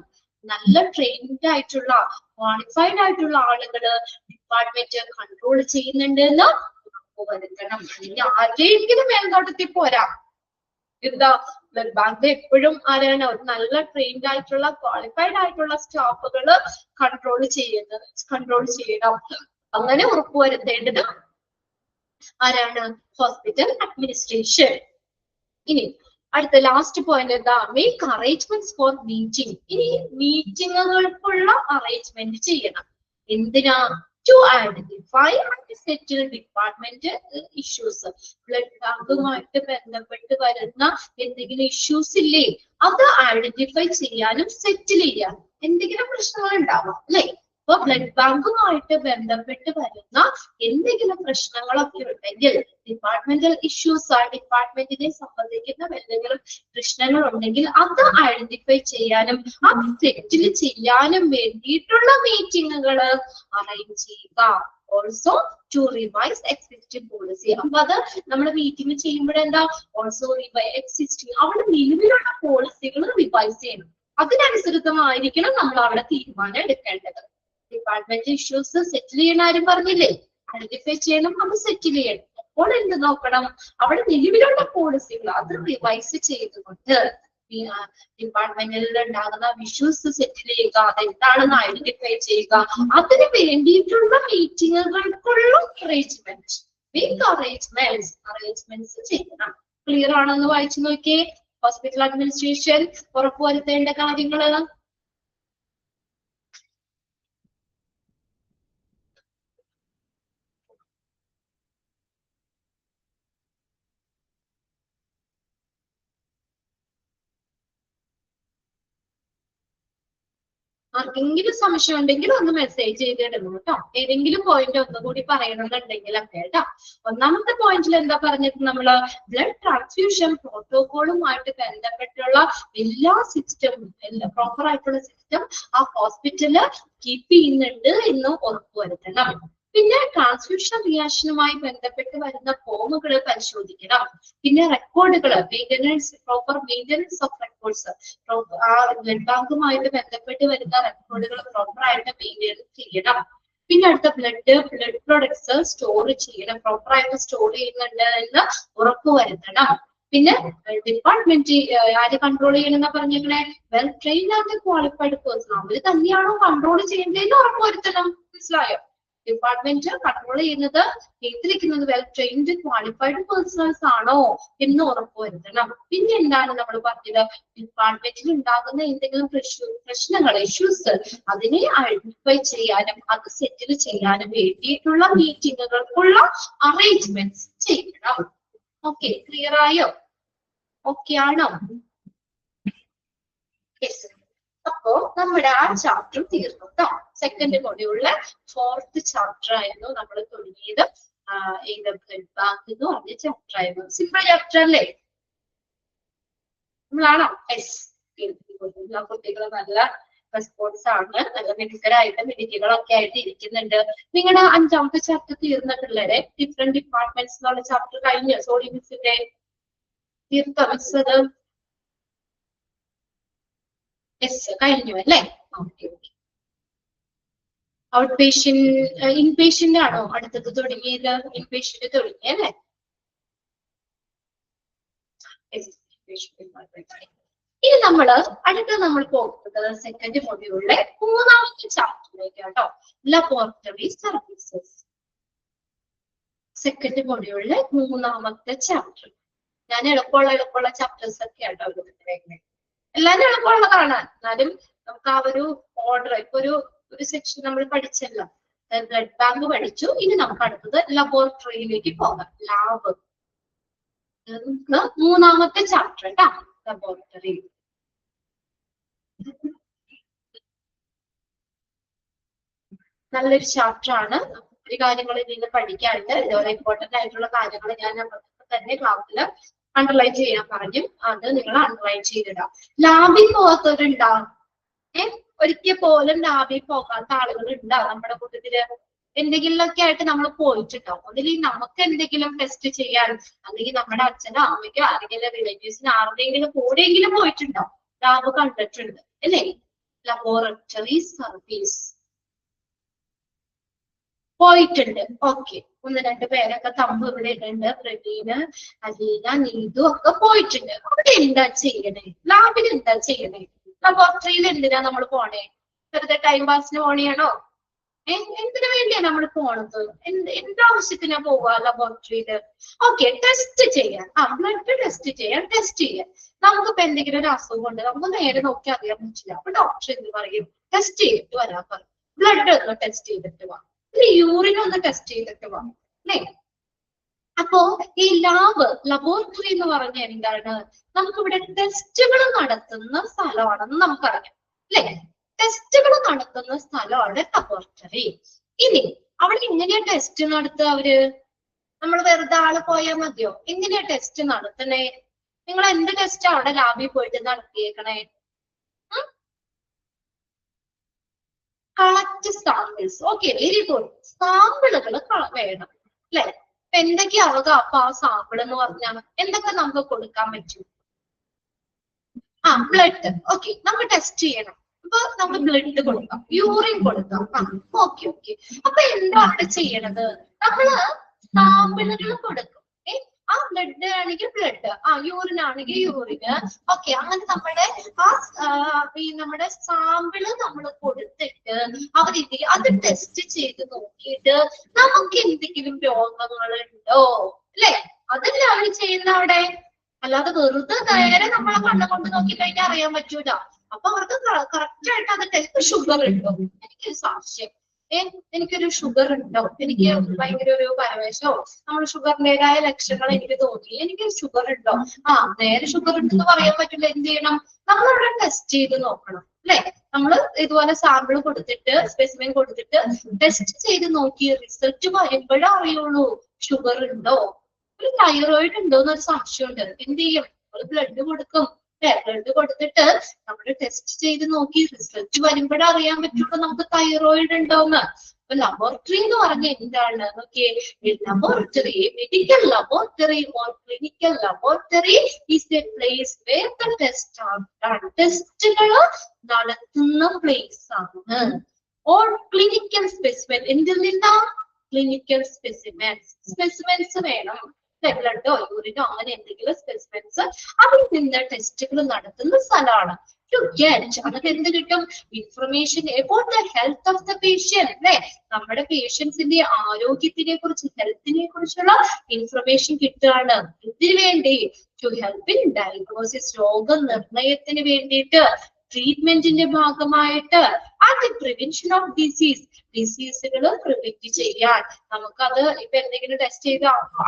നല്ല ട്രെയിൻഡ് ആയിട്ടുള്ള ക്വാളിഫൈഡ് ആയിട്ടുള്ള ആളുകള് ഡിപ്പാർട്ട്മെന്റ് കൺട്രോൾ ചെയ്യുന്നുണ്ട് എന്ന് ഉറപ്പുവരുത്തണം. അല്ലെങ്കിൽ ആരുടെയെങ്കിലും മേൽനോട്ടത്തിൽ പോരാ. എന്താ, ബ്ലഡ് ബാങ്ക് എപ്പോഴും ആരാണ്? ഒരു നല്ല ട്രെയിൻഡ് ആയിട്ടുള്ള ക്വാളിഫൈഡ് ആയിട്ടുള്ള സ്റ്റാഫുകള് കൺട്രോൾ ചെയ്യണം. അങ്ങനെ ഉറപ്പുവരുത്തേണ്ടത് ആരാണ്? Hospital administration. ഇനി അടുത്ത ലാസ്റ്റ് പോയിന്റ് എന്താ? Make arrangements four meeting. ഇനി മീറ്റിങ്ങുകൾക്കുള്ള അറേഞ്ച്മെന്റ് ചെയ്യണം. എന്തിനാ? to identify and settle department issues. Blood ബാങ്കുമായിട്ട് ബന്ധപ്പെട്ട് വരുന്ന എന്തെങ്കിലും ഇഷ്യൂസ് ഇല്ലേ, അത് ഐഡന്റിഫൈ ചെയ്യാനും സെറ്റിൽ ചെയ്യാനും. എന്തെങ്കിലും പ്രശ്നങ്ങൾ ഉണ്ടാവാം അല്ലെ? അപ്പൊ ബ്ലഡ് ബാങ്കുമായിട്ട് ബന്ധപ്പെട്ട് വരുന്ന എന്തെങ്കിലും പ്രശ്നങ്ങളൊക്കെ ഉണ്ടെങ്കിൽ, ഡിപ്പാർട്ട്മെന്റൽ ഇഷ്യൂസ്, ഡിപ്പാർട്ട്മെന്റിനെ സംബന്ധിക്കുന്ന എന്തെങ്കിലും പ്രശ്നങ്ങൾ ഉണ്ടെങ്കിൽ അത് ഐഡന്റിഫൈ ചെയ്യാനും അത് സെറ്റിൽ ചെയ്യാനും വേണ്ടിയിട്ടുള്ള മീറ്റിങ്ങുകൾ അറേഞ്ച് ചെയ്യുക. Also to revise existing policy. അപ്പൊ അത് നമ്മൾ മീറ്റിംഗ് ചെയ്യുമ്പോഴെന്താ? ഓൾസോ റിവൈസ് എക്സിസ്റ്റിംഗ്, അവിടെ നിലവിലുള്ള പോളിസികൾ റിവൈസ് ചെയ്യണം. അതിനനുസൃതമായിരിക്കണം നമ്മൾ അവിടെ തീരുമാനം എടുക്കേണ്ടത്. ഡിപ്പാർട്ട്മെന്റ് ഇഷ്യൂസ് സെറ്റിൽ ചെയ്യണ ആരും പറഞ്ഞില്ലേ? ഐഡന്റിഫൈ ചെയ്യണം, അത് സെറ്റിൽ ചെയ്യണം. അപ്പോൾ എന്ത് നോക്കണം? അവിടെ നിലവിലുള്ള പോളിസികൾ അത് റിവൈസ് ചെയ്തുകൊണ്ട് ഡിപ്പാർട്ട്മെന്റിൽ ഉണ്ടാകുന്ന ഇഷ്യൂസ് സെറ്റിൽ ചെയ്യുക, അതെന്താണെന്ന് ഐഡന്റിഫൈ ചെയ്യുക. അതിന് വേണ്ടിയിട്ടുള്ള മീറ്റിങ്ങുകൾക്കുള്ള അറേഞ്ച്മെന്റ്സ് ചെയ്യണം. ക്ലിയർ ആണെന്ന് വായിച്ചു നോക്കിയേ. ഹോസ്പിറ്റൽ അഡ്മിനിസ്ട്രേഷൻ ഉറപ്പുവരുത്തേണ്ട കാര്യങ്ങള്. ആർക്കെങ്കിലും സംശയം ഉണ്ടെങ്കിൽ ഒന്ന് മെസ്സേജ് ചെയ്തിടുന്നു കേട്ടോ. ഏതെങ്കിലും പോയിന്റ് ഒന്നുകൂടി പറയണമെന്നുണ്ടെങ്കിലൊക്കെ കേട്ടോ. ഒന്നാമത്തെ പോയിന്റിൽ എന്താ പറഞ്ഞത്? നമ്മള് ബ്ലഡ് ട്രാൻസ്ഫ്യൂഷൻ പ്രോട്ടോകോളുമായിട്ട് ബന്ധപ്പെട്ടുള്ള എല്ലാ സിസ്റ്റവും, പ്രോപ്പർ ആയിട്ടുള്ള സിസ്റ്റം ആ ഹോസ്പിറ്റല് കീപ്പ് ചെയ്യുന്നുണ്ട് എന്ന് ഉറപ്പുവരുത്തണം. പിന്നെ ട്രാൻസ്ഫ്യൂഷൻ റിയാക്ഷനുമായി ബന്ധപ്പെട്ട് വരുന്ന ഫോമുകൾ പരിശോധിക്കണം. പിന്നെ റെക്കോർഡുകൾ, പ്രോപ്പർ മെയിൻ്റനൻസ് ഓഫ് റെക്കോർഡ്സ്, ആ ബ്ലഡ് ബാങ്കുമായിട്ട് ബന്ധപ്പെട്ട് വരുന്ന റെക്കോർഡുകൾ പ്രോപ്പർ ആയിട്ട് മെയിൻ്റെയിൻ ചെയ്യണം. പിന്നെ അടുത്ത ബ്ലഡ് പ്രൊഡക്ട്സ് സ്റ്റോർ ചെയ്യണം, പ്രോപ്പർ ആയിട്ട് സ്റ്റോർ ചെയ്യുന്നുണ്ട് എന്ന് ഉറപ്പുവരുത്തണം. പിന്നെ ഡിപ്പാർട്ട്മെന്റ് ആര് കൺട്രോൾ ചെയ്യണമെന്നാ പറഞ്ഞിരിക്കണേ? Well trained and qualified person. അവര് തന്നെയാണോ കൺട്രോൾ ചെയ്യേണ്ടതെന്ന് ഉറപ്പുവരുത്തണം. മനസ്സിലായോ? ഡിപ്പാർട്ട്മെന്റ് കൺട്രോൾ ചെയ്യുന്നത്, ചെയ്തിരിക്കുന്നത് വെൽ ട്രെയിൻഡ് ക്വാളിഫൈഡ് പേഴ്സൺസ് ആണോ എന്ന് ഉറപ്പുവരുത്തണം. പിന്നെ എന്താണ് നമ്മൾ പറഞ്ഞത്? ഡിപ്പാർട്ട്മെന്റിൽ ഉണ്ടാകുന്ന എന്തെങ്കിലും പ്രശ്നങ്ങൾ, ഇഷ്യൂസ്, അതിനെ ഐഡന്റിഫൈ ചെയ്യാനും അത് സെറ്റിൽ ചെയ്യാനും വേണ്ടിയിട്ടുള്ള മീറ്റിങ്ങുകൾക്കുള്ള അറേഞ്ച്മെന്റ്സ് ചെയ്യണം. ഓക്കെ, ക്ലിയർ ആയോ? ഓക്കെ ആണോ? യെസ്. അപ്പോ നമ്മുടെ ആ ചാപ്റ്റർ തീർന്നു കേട്ടോ. സെക്കൻഡ് മൊഡ്യൂളിലെ 4th ചാപ്റ്റർ ആയിരുന്നു നമ്മൾ തുടങ്ങിയത്. ബ്ലഡ് ബാങ്ക് എന്ന് പറഞ്ഞ ചാപ്റ്റർ ആയിരുന്നു. സിമ്പിൾ ചാപ്റ്റർ അല്ലേ? നമ്മളാണോ? യെസ്. കുട്ടികൾ നല്ല റെസ്പോൺസ് ആണ്, നല്ല മിടുക്കകളൊക്കെ ആയിട്ട് ഇരിക്കുന്നുണ്ട്. നിങ്ങളുടെ 5ാമത്തെ ചാപ്റ്റർ തീർന്നിട്ടുള്ളവരെ ഡിഫറെന്റ് ഡിപ്പാർട്ട്മെന്റ്സ് എന്നുള്ള ചാപ്റ്റർ കഴിഞ്ഞു. സോളി മിസ്സിന്റെ തീർത്ത മിസ് അത് യെസ് കഴിഞ്ഞു അല്ലേ? Okay okay. Out patient, inpatient ആണോ അടുത്തത് തുടങ്ങിയത്? ഇൻപേഷ്യന്റ് തുടങ്ങി അല്ലേ? ഇനി നമ്മള് നമ്മൾ പോകുന്നത് സെക്കൻഡ് മൊഡ്യൂളിലെ 3ാമത്തെ ചാപ്റ്ററിലേക്ക് കേട്ടോ, ലബോറട്ടറി സർവീസസ്. സെക്കൻഡ് മൊഡ്യൂളിലെ 3ാമത്തെ ചാപ്റ്റർ. ഞാൻ എളുപ്പമുള്ള ചാപ്റ്റേഴ്സ് ഒക്കെ ആട്ടോ കൊടുത്തിരിക്കുന്നത്. എല്ലാരും എളുപ്പമുള്ളതാണ്, എന്നാലും നമുക്ക് ആ ഒരു ഓർഡർ ഇപ്പൊ ഒരു സെക്ഷൻ നമ്മൾ പഠിച്ചല്ലോ, ബ്ലഡ് ബാങ്ക് പഠിച്ചു. ഇനി നമുക്ക് അടുത്തത് ലബോറട്ടറിയിലേക്ക് പോകാം. ലാബ് നമുക്ക് 3ാമത്തെ ചാപ്റ്റർ കേട്ടാ, ലബോറട്ടറി. നല്ലൊരു ചാപ്റ്റർ ആണ്. ഒത്തിരി കാര്യങ്ങൾ ഇതിൽ പഠിക്കാനുണ്ട്. ഇതുപോലെ ഇമ്പോർട്ടന്റ് ആയിട്ടുള്ള കാര്യങ്ങൾ ഞാൻ തന്നെ ക്ലാസ്സിൽ അണ്ടർലൈൻ ചെയ്യാൻ പറഞ്ഞു. അത് നിങ്ങൾ അണ്ടർലൈൻ ചെയ്തിടാം. ലാബിൽ പോകാത്തവരുണ്ടാവും, ഒരിക്കൽ പോലും ലാബിൽ പോകാത്ത ആളുകൾ ഉണ്ടാവും നമ്മുടെ കൂട്ടത്തില്. എന്തെങ്കിലുമൊക്കെ ആയിട്ട് നമ്മൾ പോയിട്ടുണ്ടാവും. അതിൽ നമുക്ക് എന്തെങ്കിലും ടെസ്റ്റ് ചെയ്യാൻ, അല്ലെങ്കിൽ നമ്മുടെ അച്ഛനോ അമ്മയ്ക്കോ ആരെങ്കിലും റിലേറ്റീവ്സിന് ആരുടെയെങ്കിലും കൂടെയെങ്കിലും പോയിട്ടുണ്ടാവും, ലാബ് കണ്ടിട്ടുണ്ട് അല്ലേ. ലബോറട്ടറി സർവീസ് പോയിട്ടുണ്ട്. ഓക്കെ, 1-2 പേരൊക്കെ തമ്പ് ഇവിടെ ഉണ്ട്. പ്രവീണ്, അലീന, നീതു ഒക്കെ പോയിട്ടുണ്ട്. അവിടെ എന്താ ചെയ്യണേ? ലാബിൽ എന്താ ചെയ്യണേ? ലബോറട്ടറിയിൽ എന്തിനാ നമ്മൾ പോണേ? വെറുതെ ടൈം പാസിന് പോണെയാണോ? എന്തിനു വേണ്ടിയാ നമ്മൾ പോണത്? എന്താവശ്യത്തിനാ പോവാ ലബോറട്ടറിയില്? ഓക്കെ, ടെസ്റ്റ് ചെയ്യാൻ, ബ്ലഡ് ടെസ്റ്റ് ചെയ്യാൻ. നമുക്കിപ്പോ എന്തെങ്കിലും ഒരു അസുഖം ഉണ്ട്, നമുക്ക് നേരെ നോക്കി അറിയാൻ പറ്റില്ല. അപ്പൊ ഡോക്ടർ എന്ത് പറയും? ടെസ്റ്റ് ചെയ്തിട്ട് വരാൻ പറയും. ബ്ലഡ് ഒന്ന് ടെസ്റ്റ് ചെയ്തിട്ട് വാ, യൂറിൻ ഒന്ന് ടെസ്റ്റ് ചെയ്തിട്ട് വാ അല്ലേ. അപ്പോ ഈ ലബോറട്ടറി എന്ന് പറഞ്ഞാൽ എന്താണ്? നമുക്കിവിടെ ടെസ്റ്റുകൾ നടത്തുന്ന സ്ഥലമാണെന്ന് നമുക്കറിയാം അല്ലെ. ടെസ്റ്റുകൾ നടത്തുന്ന സ്ഥലമാണ് ലബോറട്ടറി. ഇനി അവിടെ എങ്ങനെയാ ടെസ്റ്റ് നടത്തുക? നമ്മൾ വെറുതെ ആള് പോയാൽ മതിയോ? എങ്ങനെയാ ടെസ്റ്റ് നടത്തണേ? നിങ്ങൾ എന്ത് ടെസ്റ്റ് അവിടെ ലാബിൽ പോയിട്ട് നടത്തിയേക്കണേ? Collect samples. Okay, very good. സാമ്പിളുകൾ വേണം അല്ലെ. എന്തൊക്കെയാവുക അപ്പൊ ആ സാമ്പിൾ എന്ന് പറഞ്ഞാൽ? എന്തൊക്കെ നമുക്ക് കൊടുക്കാൻ പറ്റും? ബ്ലഡ്. ഓക്കെ, നമുക്ക് ടെസ്റ്റ് ചെയ്യണം. അപ്പൊ നമ്മൾ ബ്ലഡ് കൊടുക്കാം, യൂറിൻ കൊടുക്കാം. ഓക്കെ. അപ്പൊ എന്താ അവിടെ ചെയ്യണത്? നമ്മള് സാമ്പിളുകൾ കൊടുക്കും. ആ ബ്ലഡ് ആണെങ്കിൽ ബ്ലഡ്, യൂറിൻ ആണെങ്കിൽ യൂറിന്. ഓക്കെ, അങ്ങനെ നമ്മുടെ സാമ്പിള് നമ്മൾ കൊടുത്തിട്ട് അത് ടെസ്റ്റ് ചെയ്ത് നോക്കിയിട്ട് നമുക്ക് എന്തെങ്കിലും രോഗങ്ങളുണ്ടോ അല്ലെ? അതല്ല അവർ ചെയ്യുന്ന അവിടെ. അല്ലാതെ വെറുതെ നേരെ നമ്മളെ കണ്ണ കൊണ്ട് നോക്കി കഴിഞ്ഞാൽ അറിയാൻ പറ്റൂല. അപ്പൊ അവർക്ക് കറക്റ്റ് ആയിട്ട് അത് ടെസ്റ്റ് ഷുഗർ ഉണ്ടോ? എനിക്കൊരു സംശയം, എനിക്കൊരു ഷുഗർ ഉണ്ടോ, എനിക്ക് ഭയങ്കര ഒരു പരവേശമോ, നമ്മൾ ഷുഗറിന്റേതായ ലക്ഷണങ്ങൾ എനിക്ക് തോന്നി, എനിക്ക് ഷുഗർ ഉണ്ടോ? നേരെ ഷുഗർ ഉണ്ടെന്ന് പറയാൻ പറ്റില്ല. എന്ത് ചെയ്യണം? നമ്മളവിടെ ടെസ്റ്റ് ചെയ്ത് നോക്കണം അല്ലെ. നമ്മൾ ഇതുപോലെ സാമ്പിൾ കൊടുത്തിട്ട്, സ്പെസിമെൻ കൊടുത്തിട്ട് ടെസ്റ്റ് ചെയ്ത് നോക്കി റിസൾട്ട് വരുമ്പോഴേ അറിയുള്ളൂ ഷുഗർ ഉണ്ടോ, ഒരു തൈറോയിഡ് ഉണ്ടോ എന്നൊരു സംശയമുണ്ട്. എന്ത് ചെയ്യും? നമ്മൾ ബ്ലഡ് കൊടുക്കും. ബ്ലഡ് കൊടുത്തിട്ട് നമ്മൾ ടെസ്റ്റ് ചെയ്ത് നോക്കി റിസൾട്ട് വരുമ്പോഴേ അറിയാൻ പറ്റുള്ളൂ നമുക്ക് തൈറോയിഡ് ഉണ്ടോന്ന്. അപ്പൊ ലബോറട്ടറി എന്ന് പറഞ്ഞ എന്താണ്? നോക്കിയേ, laboratory, medical laboratory or clinical laboratory is a place where the test are done. ടെസ്റ്റുകൾ നടത്തുന്ന പ്ലേസ് ആണ്. Or clinical specimen. എന്തിൽ നിന്നാ? ക്ലിനിക്കൽ സ്പെസിമെൻസ് വേണം. ബ്ലഡോ യൂറിനോ അങ്ങനെ എന്തെങ്കിലും സ്പെസിമെൻസ്, അതിൽ നിന്ന് ടെസ്റ്റുകൾ നടത്തുന്ന സ്ഥലമാണ്. ടു ഗെറ്റ്, അതൊക്കെ എന്ത് കിട്ടും? Information about the health of the patient അല്ലെ. നമ്മുടെ പേഷ്യൻസിന്റെ ആരോഗ്യത്തിനെ കുറിച്ച്, ഹെൽത്തിനെ കുറിച്ചുള്ള ഇൻഫർമേഷൻ കിട്ടുകയാണ്. ഇതിനു വേണ്ടി ടു ഹെൽപ്പ് ഇൻ ഡയഗ്നോസിസ്, രോഗനിർണയത്തിന് വേണ്ടിയിട്ട്, ട്രീറ്റ്മെന്റിന്റെ ഭാഗമായിട്ട്, ആൻഡ് പ്രിവെൻഷൻ ഓഫ് ഡിസീസുകൾ പ്രിവെന്റ് ചെയ്യാൻ. നമുക്കത് ഇപ്പൊ എന്തെങ്കിലും ടെസ്റ്റ് ചെയ്ത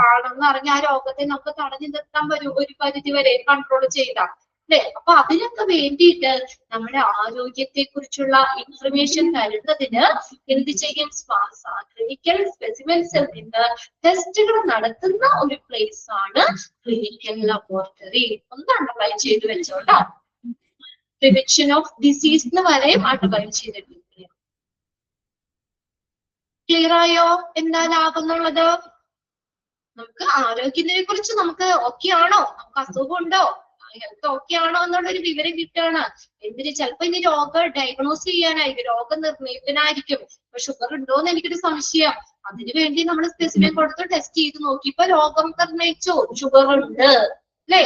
ആണെന്ന് അറിഞ്ഞാൽ ആ രോഗത്തെ നമുക്ക് തടഞ്ഞു നിർത്താൻ വരും, ഒരു പരിധി വരെ കൺട്രോൾ ചെയ്താൽ അല്ലെ. അപ്പൊ അതിനൊക്കെ വേണ്ടിയിട്ട് നമ്മുടെ ആരോഗ്യത്തെ കുറിച്ചുള്ള ഇൻഫർമേഷൻ തരുന്നതിന് എന്ത് ചെയ്യും? ക്ലിനിക്കൽ സ്പെസിമെൻസിൽ നിന്ന് ടെസ്റ്റുകൾ നടത്തുന്ന ഒരു പ്ലേസ് ആണ് ക്ലിനിക്കൽ ലബോറട്ടറി. ഒന്ന് അണ്ടർലൈൻ ചെയ്ത് വെച്ചോട്ടോ. പ്രിവെൻഷൻ ഓഫ് ഡിസീസ് എന്ന് വരെയും അണ്ടർലൈൻ ചെയ്തിട്ടുണ്ട്. ക്ലിയർ ആയോ എന്താ ലാബ് എന്നുള്ളത്? നമുക്ക് ആരോഗ്യത്തിനെ കുറിച്ച് നമുക്ക് ഓക്കെ ആണോ, നമുക്ക് അസുഖം ഉണ്ടോ, ഹെൽത്ത് ഓക്കെ ആണോ എന്നുള്ളൊരു വിവരം കിട്ടുകയാണ്. എന്തിന്? ചിലപ്പോ ഇനി രോഗം ഡയഗ്നോസ് ചെയ്യാനായിരിക്കും, രോഗനിർണയത്തിനായിരിക്കും. ഇപ്പൊ ഷുഗർ ഉണ്ടോന്ന് എനിക്കൊരു സംശയം, അതിനു വേണ്ടി നമ്മൾ സ്പെസിമെൻ കൊടുത്ത് ടെസ്റ്റ് ചെയ്ത് നോക്കി, ഇപ്പൊ രോഗം നിർണയിച്ചു, ഷുഗർ ഉണ്ട് അല്ലേ.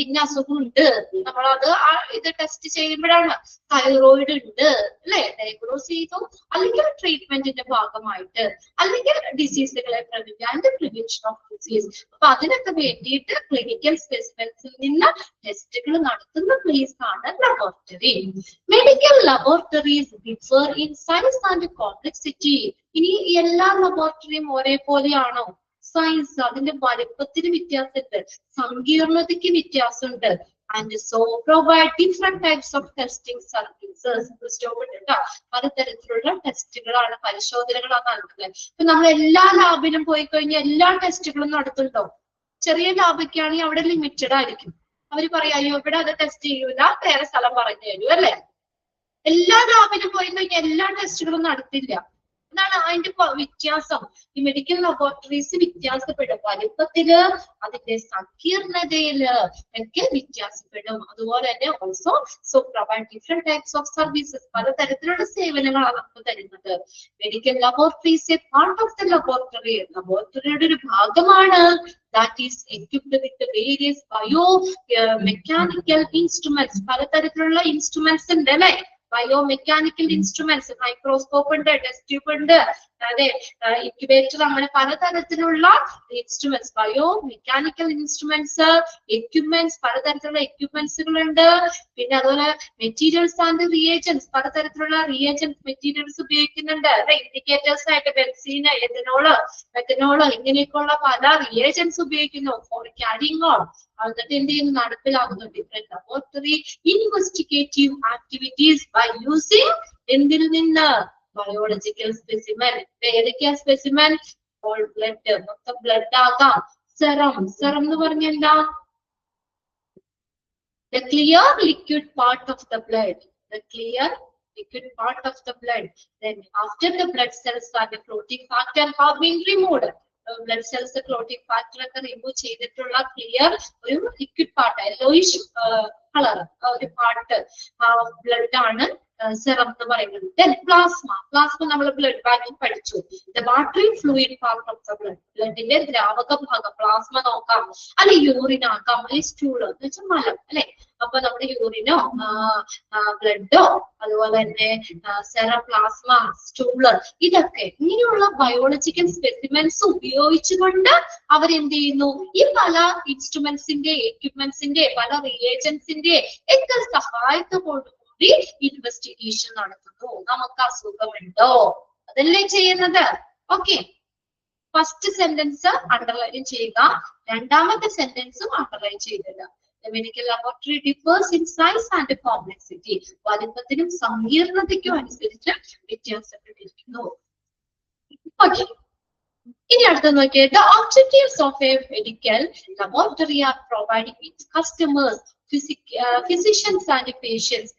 ഇന്ന അസുഖം ഉണ്ട്, നമ്മളത് ഇത് ടെസ്റ്റ് ചെയ്യുമ്പോഴാണ് തൈറോയിഡ് ഉണ്ട് അല്ലെ ഡയഗ്നോസ് ചെയ്തു, അല്ലെങ്കിൽ ട്രീറ്റ്മെന്റിന്റെ ഭാഗമായിട്ട്, അല്ലെങ്കിൽ ഡിസീസുകളെ പ്രിവെൻഷൻ ഓഫ് ഡിസീസ്. അപ്പൊ അതിനൊക്കെ വേണ്ടിയിട്ട് ക്ലിനിക്കൽ സ്പെസിമെൻസിൽ നിന്ന് ടെസ്റ്റുകൾ നടത്തുന്ന പ്ലേസ് ആണ് laboratory. Medical laboratories differ in size and complexity. ഇനി എല്ലാ ലബോറട്ടറിയും ഒരേപോലെയാണോ? സൈൻസ് അതിന്റെ വലുപ്പത്തിന് വ്യത്യാസമുണ്ട്, സങ്കീർണതയ്ക്ക് വ്യത്യാസമുണ്ട്. And so provide different types of testing services. പലതരത്തിലുള്ള ടെസ്റ്റുകളാണ്, പരിശോധനകളാണ് നടത്തുന്നത്. ഇപ്പൊ നമ്മൾ എല്ലാ ലാബിലും പോയി കഴിഞ്ഞാൽ എല്ലാ ടെസ്റ്റുകളും നടത്തുന്നുണ്ടോ? ചെറിയ ലാബൊക്കെയാണെങ്കിൽ അവിടെ ലിമിറ്റഡ് ആയിരിക്കും. അവര് പറയാ അയ്യോ ഇവിടെ അത് ടെസ്റ്റ് ചെയ്യൂല, വേറെ സ്ഥലം പറഞ്ഞു തരൂ അല്ലെ. എല്ലാ ലാബിലും പോയി കഴിഞ്ഞാൽ എല്ലാ ടെസ്റ്റുകളും നടത്തില്ല. അതാണ് അതിന്റെ വ്യത്യാസം. ഈ മെഡിക്കൽ ലബോറട്ടറീസ് വ്യത്യാസപ്പെടും, വലുപ്പത്തില് അതിന്റെ സങ്കീർണതയില് ഒക്കെ വ്യത്യാസപ്പെടും. അതുപോലെ തന്നെ also so provide different types of services. പലതരത്തിലുള്ള സേവനങ്ങളാണ് നമുക്ക് തരുന്നത്. Medical laboratories a part of the laboratory. ലബോറട്ടറിയുടെ ഒരു ഭാഗമാണ്. That is equipped with the various biomechanical instruments. പലതരത്തിലുള്ള ഇൻസ്ട്രുമെന്റ്സ് ഉണ്ട് അല്ലെ. ബയോമെക്കാനിക്കൽ ഇൻസ്ട്രുമെന്റ്സ്, മൈക്രോസ്കോപ്പ് ഉണ്ട്, ടെസ്റ്റ് ട്യൂബ് ഉണ്ട്, അതെ ഇൻക്യുബേറ്റർ, അങ്ങനെ പലതരത്തിലുള്ള instruments, bio mechanical instruments, equipments, പലതരത്തിലുള്ള എക്യുപ്മെന്റ്സുകൾ ഉണ്ട്. പിന്നെ അതുപോലെ മെറ്റീരിയൽസ് ആൻഡ് റിയേജൻസ്, പലതരത്തിലുള്ള റിയേജൻസ് മെറ്റീരിയൽസ് ഉപയോഗിക്കുന്നുണ്ട്. ഇൻഡിക്കേറ്റേഴ്സ് ആയിട്ട് ബെൻസീൻ, എഥനോള്, മെത്തനോള് ഇങ്ങനെയൊക്കെയുള്ള പല റിയേജൻസ് ഉപയോഗിക്കുന്നു ഫോർ ക്യാരിങ് ഓൺ. എന്നിട്ട് എന്ത് ചെയ്യുന്നു? നടപ്പിലാകുന്നു different laboratory investigative activities by using എന്തിൽ നിന്ന്? Biological specimen. ഏതൊക്കെയാ സ്പെസിമെൻ? ഹോൾ ബ്ലഡ്, മൊത്തം ബ്ലഡ് ആകാം. സെറം, സെറം എന്ന് പറഞ്ഞ എന്താ? The clear liquid part of the blood. The clear liquid part of the blood. Then after the blood cells and the clotting factor have been removed. Blood cells clotting factor ഒക്കെ remove ചെയ്തിട്ടുള്ള clear ഒരു liquid part, yellowish colour ഒരു part blood ആണ് serum എന്ന് പറയുന്നത്. Then plasma. Plasma നമ്മൾ blood ബാങ്കിൽ പഠിച്ചു. The watery fluid part of the blood. ബ്ലഡിന്റെ ദ്രാവക ഭാഗം പ്ലാസ്മ നോക്കാം, അല്ലെ യൂറിൻ ആക്കാം, അല്ലെ സ്റ്റൂള് എന്ന് വെച്ചാൽ മലം അല്ലെ. അപ്പൊ നമ്മുടെ യൂറിനോ ബ്ലഡോ അതുപോലെ തന്നെ സെറം, പ്ലാസ്മ, സ്റ്റൂള്, ഇതൊക്കെ ഇങ്ങനെയുള്ള ബയോളജിക്കൽ സ്പെസിമെൻസ് ഉപയോഗിച്ചുകൊണ്ട് അവരെന്ത് ചെയ്യുന്നു? ഈ പല ഇൻസ്ട്രുമെന്റ്സിന്റെ, എക്യുപ്മെന്റ്സിന്റെ, പല റിയേജൻസിന്റെ ഒക്കെ സഹായത്തോടുകൂടി ഇൻവെസ്റ്റിഗേഷൻ നടത്തുന്നു. നമുക്ക് അസുഖമുണ്ടോ? അതല്ലേ ചെയ്യുന്നത്. ഓക്കെ, ഫസ്റ്റ് സെന്റൻസ് അണ്ടർലൈൻ ചെയ്യുക, രണ്ടാമത്തെ സെന്റൻസും അണ്ടർലൈൻ ചെയ്തില്ല. The medical laboratory differs in size and complexity. വലിപ്പത്തിനും സങ്കീർണതയ്ക്കും അനുസരിച്ച് വ്യത്യാസപ്പെട്ടിരിക്കുന്നു. ഓക്കെ, ഇനി അടുത്ത നോക്കിയേ. The objectives of a medical laboratory are providing its customers, physicians and patients.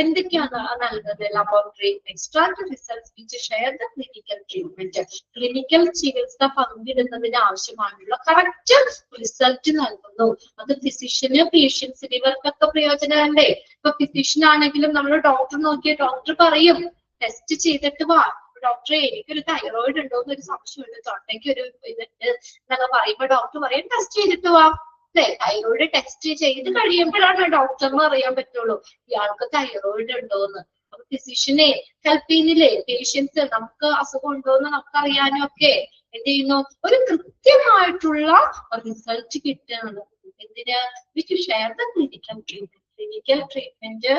എന്തൊക്കെയാണ് നൽകുന്നത് laboratory? Extract results which share the clinical treatment. Clinical ചികിത്സ പങ്കിടുന്നതിന് ആവശ്യമായുള്ള correct result നൽകുന്നു. അത് ഫിസിഷ്യന്, പേഷ്യൻസിന് ഇവർക്കൊക്കെ പ്രയോജനമല്ലേ. ഇപ്പൊ ഫിസിഷ്യൻ ആണെങ്കിലും നമ്മൾ ഡോക്ടർ നോക്കിയ ഡോക്ടർ പറയും ടെസ്റ്റ് ചെയ്തിട്ട് വാ, ഡോക്ടറെ എനിക്കൊരു തൈറോയിഡ് ഉണ്ടോ എന്നൊരു സംശയമുണ്ട്, തൊണ്ടയ്ക്ക് ഒരു ഇതുണ്ട് എന്നൊക്കെ പറയുമ്പോ ഡോക്ടർ പറയും ടെസ്റ്റ് ചെയ്തിട്ട് വാ. തൈറോയിഡ് ടെസ്റ്റ് ചെയ്ത് കഴിയുമ്പോഴാണ് ഡോക്ടറിന് അറിയാൻ പറ്റുള്ളൂ ഇയാൾക്ക് തൈറോയിഡ് ഉണ്ടോന്ന്. അപ്പൊ ഫിസിഷ്യനെ ഹെൽപ്പ് ചെയ്യുന്നില്ലേ പേഷ്യൻസ്? നമുക്ക് അസുഖം ഉണ്ടോന്ന് നമുക്ക് അറിയാനും ഒക്കെ എന്ത് ചെയ്യുന്നു? ഒരു കൃത്യമായിട്ടുള്ള റിസൾട്ട് കിട്ടുകയാണ്. എന്തിന്? Which share the clinical treatment. Clinical treatment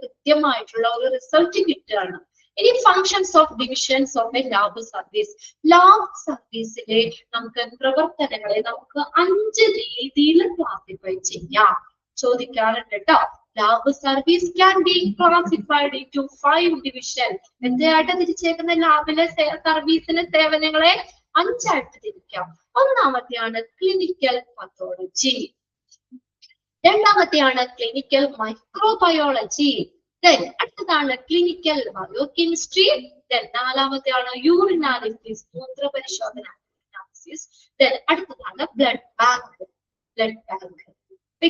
കൃത്യമായിട്ടുള്ള ഒരു റിസൾട്ട് കിട്ടുകയാണ്. ഇനി functions of divisions of a lab service. Lab സർവീസിലെ നമുക്ക് പ്രവർത്തനങ്ങളെ നമുക്ക് 5 രീതിയിൽ ക്ലാസിഫൈ ചെയ്യാം. ചോദിക്കാറുണ്ട് കേട്ടോ. Lab service can be classified into 5 division. എന്തായിട്ട് തിരിച്ചേക്കുന്ന ലാബിലെ സർവീസിലെ സേവനങ്ങളെ 5 ആയിട്ട് തിരിക്കാം. ഒന്നാമത്തെയാണ് ക്ലിനിക്കൽ പത്തോളജി, രണ്ടാമത്തെയാണ് ക്ലിനിക്കൽ മൈക്രോബയോളജി, അടുത്തതാണ് ക്ലിനിക്കൽ ബയോകെമിസ്ട്രി, നാലാമത്തെയാണ് യൂറിനാലിസിസ് മൂത്രപരിശോധന, അടുത്തതാണ് ബ്ലഡ് ബാങ്ക്.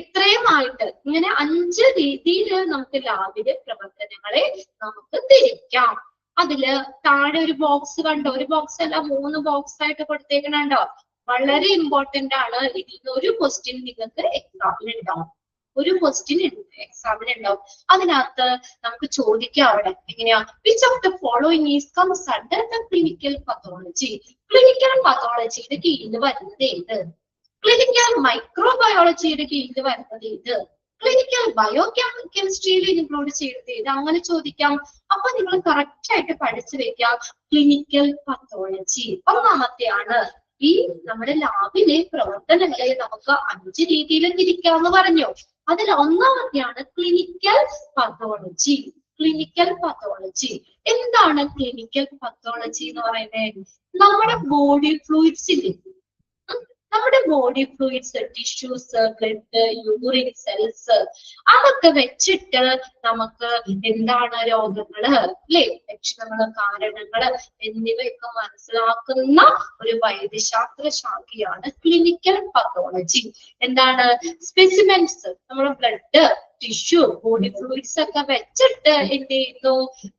ഇത്രയുമായിട്ട് ഇങ്ങനെ 5 രീതിയിൽ നമുക്ക് ലാബിലെ പ്രവർത്തനങ്ങളെ നമുക്ക് തിരിക്കാം. അതില് താഴെ ഒരു ബോക്സ് കണ്ടോ? ഒരു ബോക്സ് അല്ല 3 ബോക്സ് ആയിട്ട് കൊടുത്തേക്കണുണ്ടോ? വളരെ ഇമ്പോർട്ടന്റ് ആണ്. ഇതിൽ ഒരു ക്വസ്റ്റ്യൻ നിങ്ങൾക്ക് എക്സാമിന് ഉണ്ടാവും. ഒരു ക്വസ്റ്റ്യൻ എക്സാമിന് ഉണ്ടാവും. അതിനകത്ത് നമുക്ക് ചോദിക്കാം അവിടെ എങ്ങനെയാ, which of the following is comes under the clinical pathology. Clinical പത്തോളജിയുടെ കീഴിൽ വരുന്നത് ഏത്? ക്ലിനിക്കൽ മൈക്രോബയോളജിയുടെ കീഴിൽ വരുന്നത് ഏത്? ക്ലിനിക്കൽ ബയോ കെമിസ്ട്രിയിൽ ഇൻക്ലൂഡ് ചെയ്തത് ഏത്? അങ്ങനെ ചോദിക്കാം. അപ്പൊ നിങ്ങൾ കറക്റ്റ് ആയിട്ട് പഠിച്ചു വെക്കാം. ക്ലിനിക്കൽ പത്തോളജി ഒന്നാമത്തെയാണ്. ഈ നമ്മുടെ ലാബിലെ പ്രവർത്തനങ്ങളെ നമുക്ക് 5 രീതിയിൽ തിരിക്കാമെന്ന് പറഞ്ഞു. അതിൽ ഒന്നാമത്തെയാണ് ക്ലിനിക്കൽ പത്തോളജി. ക്ലിനിക്കൽ പത്തോളജി എന്താണ്? ക്ലിനിക്കൽ പത്തോളജി എന്ന് പറയുന്നത് നമ്മുടെ ബോഡി ഫ്ലൂയിഡ്സിൽ, നമ്മുടെ body fluids, tissues, blood, urine, cells, അതൊക്കെ വെച്ചിട്ട് നമുക്ക് എന്താണ് രോഗങ്ങള്, അല്ലെ, ലക്ഷണങ്ങള്, കാരണങ്ങള് എന്നിവയൊക്കെ മനസ്സിലാക്കുന്ന ഒരു വൈദ്യശാസ്ത്ര ശാഖയാണ് ക്ലിനിക്കൽ പത്തോളജി. എന്താണ്? സ്പെസിമെൻസ്, നമ്മുടെ ബ്ലഡ്, ടിഷ്യൂ, ബോഡി ഫ്ലൂയിഡ്സ് ഒക്കെ വെച്ചിട്ട് എന്ത് ചെയ്യുന്നു,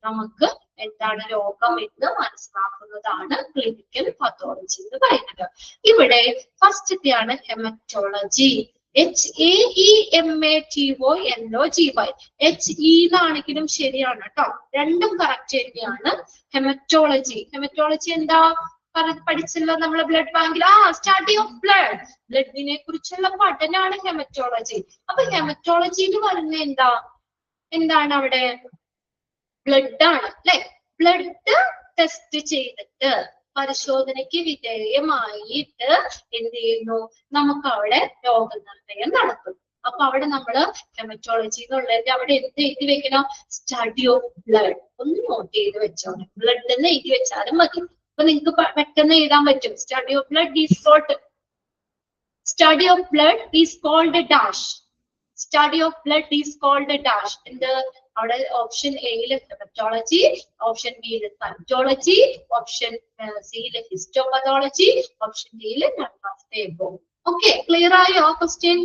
നമുക്ക് എന്താണ് രോഗം എന്ന് മനസ്സിലാക്കുന്നതാണ് ക്ലിനിക്കൽ പത്തോളജി എന്ന് പറയുന്നത്. ഇവിടെ ഫസ്റ്റത്തെയാണ് ഹെമറ്റോളജി. HAEMATOLOGY. HE എന്നാണെങ്കിലും ശരിയാണ് കേട്ടോ, രണ്ടും കറക്റ്റ് തന്നെയാണ്. ഹെമറ്റോളജി. ഹെമറ്റോളജി എന്താ പഠിച്ചല്ലോ നമ്മള് ബ്ലഡ് ബാങ്കിൽ. സ്റ്റഡി ഓഫ് ബ്ലഡ്, ബ്ലഡിനെ കുറിച്ചുള്ള പഠനമാണ് ഹെമറ്റോളജി. അപ്പൊ ഹെമറ്റോളജിയിൽ വരുന്ന എന്താണ് അവിടെ? ബ്ലഡ് ആണ്, അല്ലെ? ബ്ലഡ് ടെസ്റ്റ് ചെയ്തിട്ട് പരിശോധനയ്ക്ക് വിധേയമായിട്ട് എന്ത് ചെയ്യുന്നു, നമുക്ക് അവിടെ രോഗനിർണയം നടത്തും. അപ്പൊ അവിടെ നമ്മള് ഹെമറ്റോളജി എന്നുള്ളതിന്റെ അവിടെ എന്ത് എഴുതി വെക്കണം? Study of blood. ഒന്ന് നോട്ട് ചെയ്ത് വെച്ചോളൂ. ബ്ലഡ് എന്ന് എഴുതി വെച്ചാലും മതി. അപ്പൊ നിങ്ങൾക്ക് പെട്ടെന്ന് എഴുതാൻ പറ്റും. Study of blood is called, study of blood is called dash. Study of blood is called dash. എന്ത്? അവിടെ ഓപ്ഷൻ എയില് ഹെമറ്റോളജി, ഓപ്ഷൻ ബിയില് സൈറ്റോളജി, ഓപ്ഷൻ സിയില് ഹിസ്റ്റോപത്തോളജി, ഓപ്ഷൻ ഡിയില് നെഫ്രോസ്റ്റേബോ. ഓക്കെ, ക്ലിയർ ആയോ ക്വസ്റ്റ്യൻ?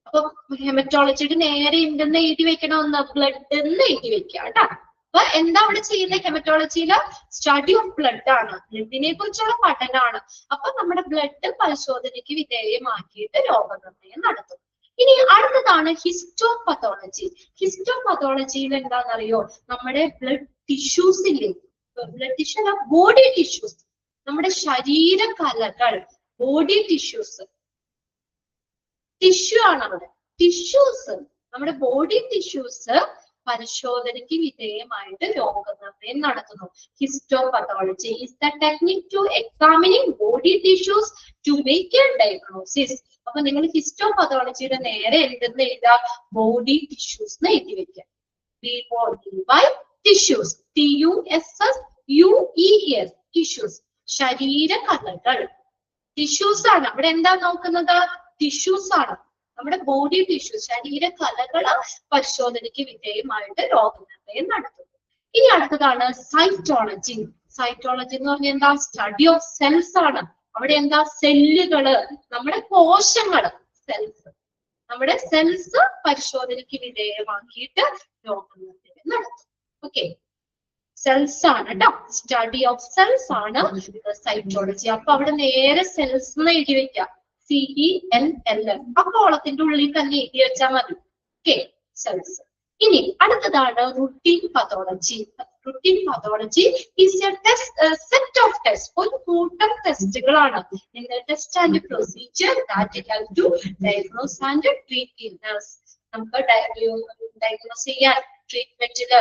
അപ്പൊ ഹെമറ്റോളജിയുടെ നേരെ ഉണ്ടെന്ന് എഴുതി വെക്കണം, ഒന്ന് ബ്ലഡ് എന്ന് എഴുതി വെക്കുക കേട്ടോ. അപ്പൊ എന്താ അവിടെ ചെയ്യുന്നത്? ഹെമറ്റോളജിയില് സ്റ്റഡി ഓഫ് ബ്ലഡ് ആണ്, ബ്ലഡിനെ കുറിച്ചുള്ള പഠനമാണ്. അപ്പൊ നമ്മുടെ ബ്ലഡ് പരിശോധനയ്ക്ക് വിധേയമാക്കിയിട്ട് രോഗനിർണയം നടത്തും. ഇനി അടുത്തതാണ് ഹിസ്റ്റോപത്തോളജി. ഹിസ്റ്റോപത്തോളജിയിൽ എന്താണെന്നറിയോ? നമ്മുടെ ബ്ലഡ് ടിഷ്യൂസില്ലേ, ബ്ലഡ് ടിഷ്യൂ അല്ല, ബോഡി ടിഷ്യൂസ്, നമ്മുടെ ശരീര കലകൾ, ബോഡി ടിഷ്യൂസ്, ടിഷ്യൂ ആണ് അവിടെ. ടിഷ്യൂസ്, നമ്മുടെ ബോഡി ടിഷ്യൂസ് പരിശോധനയ്ക്ക് വിധേയമായിട്ട് രോഗനിർണയം നടത്തുന്നു. Histopathology is the technique to examining body tissues to make a diagnosis. അപ്പൊ നിങ്ങൾ ഹിസ്റ്റോപത്തോളജിയുടെ നേരെ എന്തെന്ന് എഴുതുക? ബോഡി ടിഷ്യൂസ് എന്ന് എഴുതി വെക്കുക. ടിഷ്യൂസ്, TUSSUES, ടിഷ്യൂസ്, ശരീര കലകൾ, ടിഷ്യൂസ് ആണ്. അവിടെ എന്താ നോക്കുന്നത്? ടിഷ്യൂസ് ആണ്, നമ്മുടെ ബോഡി ടിഷ്യൂസ്, ശരീര കലകൾ പരിശോധനയ്ക്ക് വിധേയമായിട്ട് രോഗനിർണയം നടത്തുന്നു. ഇനി അടുത്തതാണ് സൈറ്റോളജി. സൈറ്റോളജി എന്ന് പറഞ്ഞാൽ എന്താ? സ്റ്റഡി ഓഫ് സെൽസ് ആണ്. അവിടെ എന്താ? സെല്ലുകള്, നമ്മുടെ കോശങ്ങള്, സെൽസ്, നമ്മുടെ സെൽസ് പരിശോധനയ്ക്ക് വിധേയമാക്കിയിട്ട് രോഗനിർണയം നടത്തും. ഓക്കെ, സെൽസ് ആണ് കേട്ടോ, സ്റ്റഡി ഓഫ് സെൽസ് ആണ് സൈറ്റോളജി. അപ്പൊ അവിടെ നേരെ സെൽസ് എന്ന് എഴുതി വെക്കാം, CELL. ആ കോളത്തിന്റെ ഉള്ളിൽ തന്നെ എഴുതി വെച്ചാൽ മതി. ഓക്കെ, സെൽസ്. ഇനി അടുത്തതാണ് routine pathology. Routine pathology is a set of test, ഒരു കൂട്ടം ടെസ്റ്റുകളാണ്. Test and procedure that help to diagnose and treat illness. നമുക്ക് ഡയഗ്നോസ് ചെയ്യാൻ ട്രീറ്റ്മെന്റില്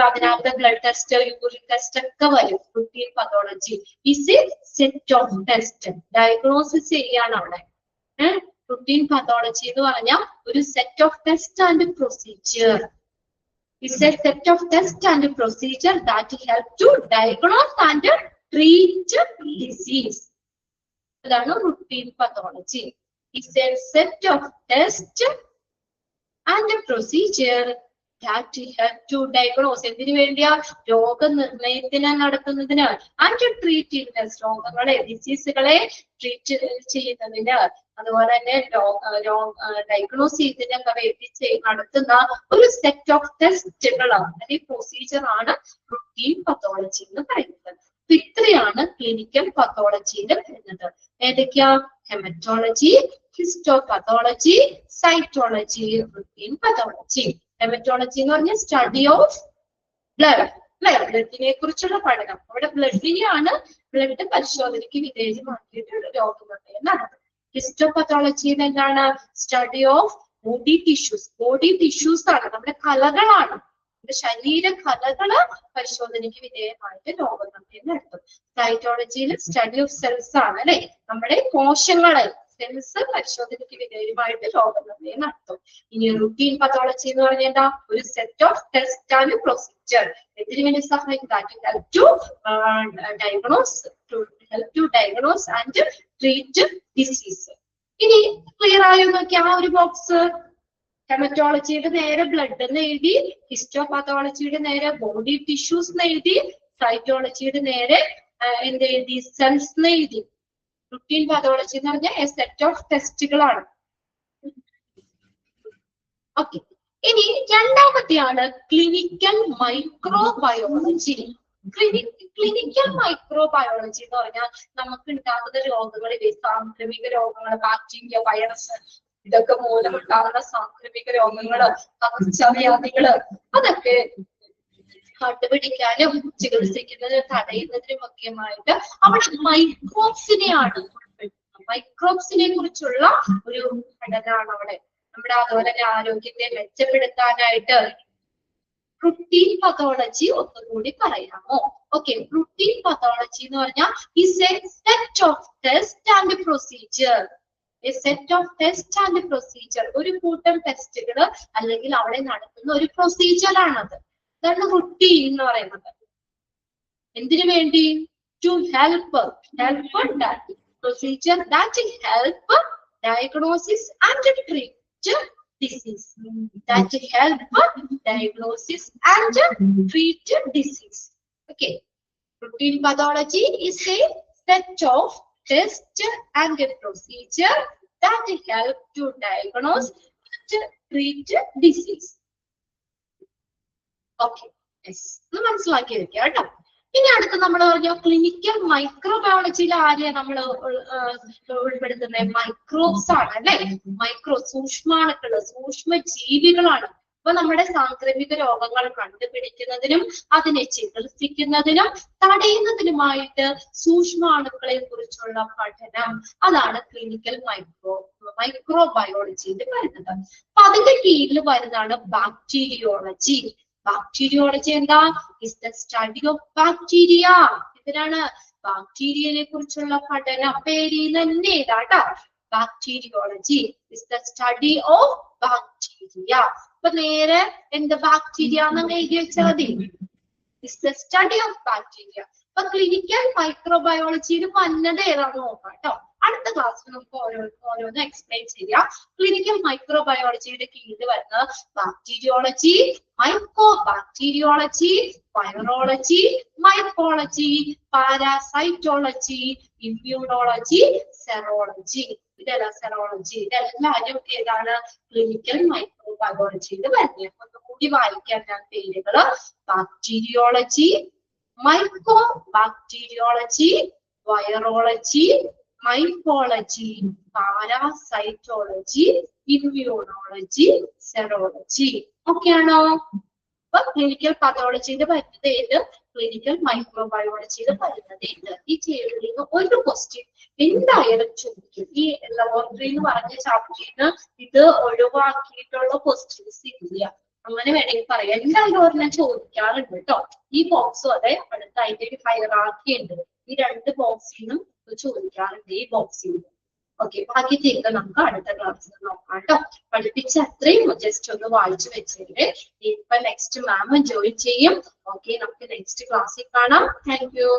അതിനകത്ത് ബ്ലഡ് ടെസ്റ്റ്, യൂറിൻ ടെസ്റ്റ് ഒക്കെ വരും. Routine pathology is a set of test. Diagnosis ചെയ്യാണ് അവിടെ. റുട്ടീൻ പത്തോളജി എന്ന് പറഞ്ഞാൽ ഒരു set of test and procedure. It's a set of tests and procedure that help to diagnose and treat disease. അതാണ് routine pathology. It's a set of tests and procedure that help to diagnose. എന്തിനു വേണ്ടിയാ? രോഗനിർണയത്തിന് നടത്തുന്നതിന്, and treat illness, രോഗങ്ങളെ, ഡിസീസുകളെ treat ചെയ്യുന്നതിന്, അതുപോലെ തന്നെ diagnose ചെയ്തതിനൊക്കെ വേണ്ടി നടത്തുന്ന ഒരു സെറ്റ് ഓഫ് ടെസ്റ്റുകളാണ്, അല്ലെങ്കിൽ പ്രൊസീജിയർ ആണ് റുട്ടീൻ പത്തോളജി എന്ന് പറയുന്നത്. ഇത്രയാണ് ക്ലിനിക്കൽ പത്തോളജിയിൽ വരുന്നത്. ഏതൊക്കെയാ? Haematology, histopathology, cytology, routine pathology. Haematology എന്ന് പറഞ്ഞാൽ സ്റ്റഡി ഓഫ് ബ്ലഡ്, ബ്ലഡിനെ കുറിച്ചുള്ള പഠനം. അവിടെ ബ്ലഡിനെയാണ് ബ്ലഡ് പരിശോധനയ്ക്ക് വിധേയമാക്കിയിട്ടുള്ള രോഗനിർണയം നടത്തുന്നത്. ഹിസ്റ്റോപത്തോളജിയിൽ എന്താണ്? Study of body tissues. Body tissues ആണ്, നമ്മുടെ കലകളാണ്, നമ്മുടെ ശരീര കലകള് പരിശോധനയ്ക്ക് വിധേയമായിട്ട് രോഗനിർണയം നടത്തും. സൈറ്റോളജിയിൽ സ്റ്റഡി ഓഫ് സെൽസ് ആണ്, അല്ലെ, നമ്മുടെ കോശങ്ങളെ, സെൽസ് പരിശോധനയ്ക്ക് വിധേയമായിട്ട് രോഗനിർണയം നടത്തും. ഇനി റുട്ടീൻ പത്തോളജി എന്ന് പറഞ്ഞാൽ എന്താ? ഒരു set of test and procedure. എന്തിനു വേണ്ടി സഹായിക്കും? Help to diagnose and treat disease. ഇനി ക്ലിയർ ആയോ നോക്കി ആ ഒരു ബോക്സ്? ഹെമറ്റോളജിയുടെ നേരെ ബ്ലഡ് എന്ന് എഴുതി, ഹിസ്റ്റോപാത്തോളജിയുടെ നേരെ ബോഡി ടിഷ്യൂസ് എന്ന് എഴുതി, സൈറ്റോളജിയുടെ നേരെ എന്ത് എഴുതി? സെൽസ് എന്ന് എഴുതി. റുട്ടീൻ പാത്തോളജി എന്ന് പറഞ്ഞാൽ എ സെറ്റ് ഓഫ് ടെസ്റ്റുകളാണ്. ഓക്കെ, ഇനി രണ്ടാമത്തെയാണ് ക്ലിനിക്കൽ മൈക്രോബയോളജി. ക്ലിനിക്കൽ മൈക്രോബയോളജി എന്ന് പറഞ്ഞാൽ നമുക്ക് ഉണ്ടാകുന്ന രോഗങ്ങളിലെ സാംക്രമിക രോഗങ്ങൾ, ബാക്ടീരിയ, വൈറസ്, ഇതൊക്കെ മൂലമുണ്ടാകുന്ന സാംക്രമിക രോഗങ്ങള്, പകർച്ചവ്യാധികള്, അതൊക്കെ കണ്ടുപിടിക്കാനും ചികിത്സിക്കുന്നതിനും തടയുന്നതിനും ഒക്കെയുമായിട്ട് അവിടെ മൈക്രോബ്സിനെ കുറിച്ചുള്ള ഒരു പഠനമാണ് അവിടെ. നമ്മുടെ അതുപോലെ തന്നെ ആരോഗ്യത്തെ മെച്ചപ്പെടുത്താനായിട്ട് റുട്ടീൻ പത്തോളജി ഒന്നുകൂടി പറയാമോ? ഓക്കെ, റുട്ടീൻ പത്തോളജി എന്ന് പറഞ്ഞാൽ is a set of test and procedure. A set of test and procedure. ഒരു കൂട്ടം ടെസ്റ്റുകൾ അല്ലെങ്കിൽ അവിടെ നടത്തുന്ന ഒരു പ്രൊസീജിയർ ആണത്. അതാണ് റുട്ടീൻ എന്ന് പറയുന്നത്. എന്തിനു വേണ്ടി? To help procedure that help diagnosis and treat disease. That help diagnosis and treat disease. Okay, routine pathology is a set of test and procedure that help to diagnose and treat disease. Okay, yes, മനസ്സിലാക്കി വെക്കുക കേട്ടോ. ഇനി അടുത്ത് നമ്മൾ പറഞ്ഞു clinical മൈക്രോബയോളജിയിൽ ആരെയാ നമ്മൾ ഉൾപ്പെടുത്തുന്നത്? മൈക്രോബ്സ് ആണ്, അല്ലെ? സൂക്ഷ്മാണുക്കള്, സൂക്ഷ്മ ജീവികളാണ്. അപ്പൊ നമ്മുടെ സാംക്രമിക രോഗങ്ങൾ കണ്ടുപിടിക്കുന്നതിനും അതിനെ ചികിത്സിക്കുന്നതിനും തടയുന്നതിനുമായിട്ട് സൂക്ഷ്മാണുക്കളെ കുറിച്ചുള്ള പഠനം, അതാണ് ക്ലിനിക്കൽ മൈക്രോബയോളജിയിൽ വരുന്നത്. അപ്പൊ അതിന്റെ കീഴിൽ വരുന്നതാണ് ബാക്ടീരിയോളജി. ബാക്ടീരിയോളജി എന്താ? Is the study of bacteria. ഇതിനാണ് ബാക്ടീരിയനെ കുറിച്ചുള്ള പഠനം. പേര് തന്നെ ഇതാട്ടോ, bacteriology is the study of bacteria. അപ്പൊ നേരെ എന്ത് ബാക്ടീരിയ എന്ന് എഴുതി വെച്ചാൽ മതി. Is the study of bacteria. അപ്പൊ ക്ലിനിക്കൽ മൈക്രോബയോളജിയിൽ വന്നത് ഏതാണെന്ന് നോക്കാം കേട്ടോ. അടുത്ത ക്ലാസ്സിൽ നമുക്ക് ഓരോന്ന് എക്സ്പ്ലെയിൻ ചെയ്യാം. ക്ലിനിക്കൽ മൈക്രോബയോളജിയുടെ കീഴിൽ വരുന്ന bacteriology, mycobacteriology, virology, mycology, parasitology, immunology, serology. Serology ഇതെല്ലാവരും ഏതാണ്? ക്ലിനിക്കൽ മൈക്രോബയോളജിയിൽ വരുന്നത്. ഒന്നുകൂടി വായിക്കാൻ ഞാൻ പേരുകള്: bacteriology, mycobacteriology, virology, mycology, parasitology, immunology, serology. Okay ആണോ? അപ്പൊ ക്ലിനിക്കൽ പത്തോളജിയിൽ വരുന്നത് ഏത്? ക്ലിനിക്കൽ മൈക്രോബയോളജിയിൽ വരുന്നത് ഏത്? ഈ ടേബിളിൽ നിന്ന് ഒരു ക്വസ്റ്റ്യൻ എന്തായാലും ചോദിക്കും. ഈ ലബോറട്ടറി എന്ന് പറഞ്ഞ ചാപ്റ്ററിന് ഇത് ഒഴിവാക്കിയിട്ടുള്ള ക്വസ്റ്റ്യൻസ് ഇല്ല. അങ്ങനെ വേണമെങ്കിൽ പറയാം. എന്തായാലും ഒരെണ്ണം ചോദിക്കാറുണ്ട് കേട്ടോ. ഈ ബോക്സും അതെ, അടുത്തായിട്ട് ഒരു ഹൈറാർക്കി ഉണ്ട്. ഈ രണ്ട് ബോക്സിൽ നിന്നും ചോദിക്കാറുണ്ട്, ഈ ബോക്സിൽ നിന്നും. ഓക്കെ, ബാക്കിയൊക്കെ നമുക്ക് അടുത്ത ക്ലാസ്സിൽ നോക്കാം കേട്ടോ. പഠിപ്പിച്ച അത്രയും ജസ്റ്റ് ഒന്ന് വായിച്ചു വെച്ചേര്. ഇപ്പൊ നെക്സ്റ്റ് മാം ജോയിൻ ചെയ്യും. ഓക്കെ, നമുക്ക് നെക്സ്റ്റ് ക്ലാസ്സിൽ കാണാം. Thank you.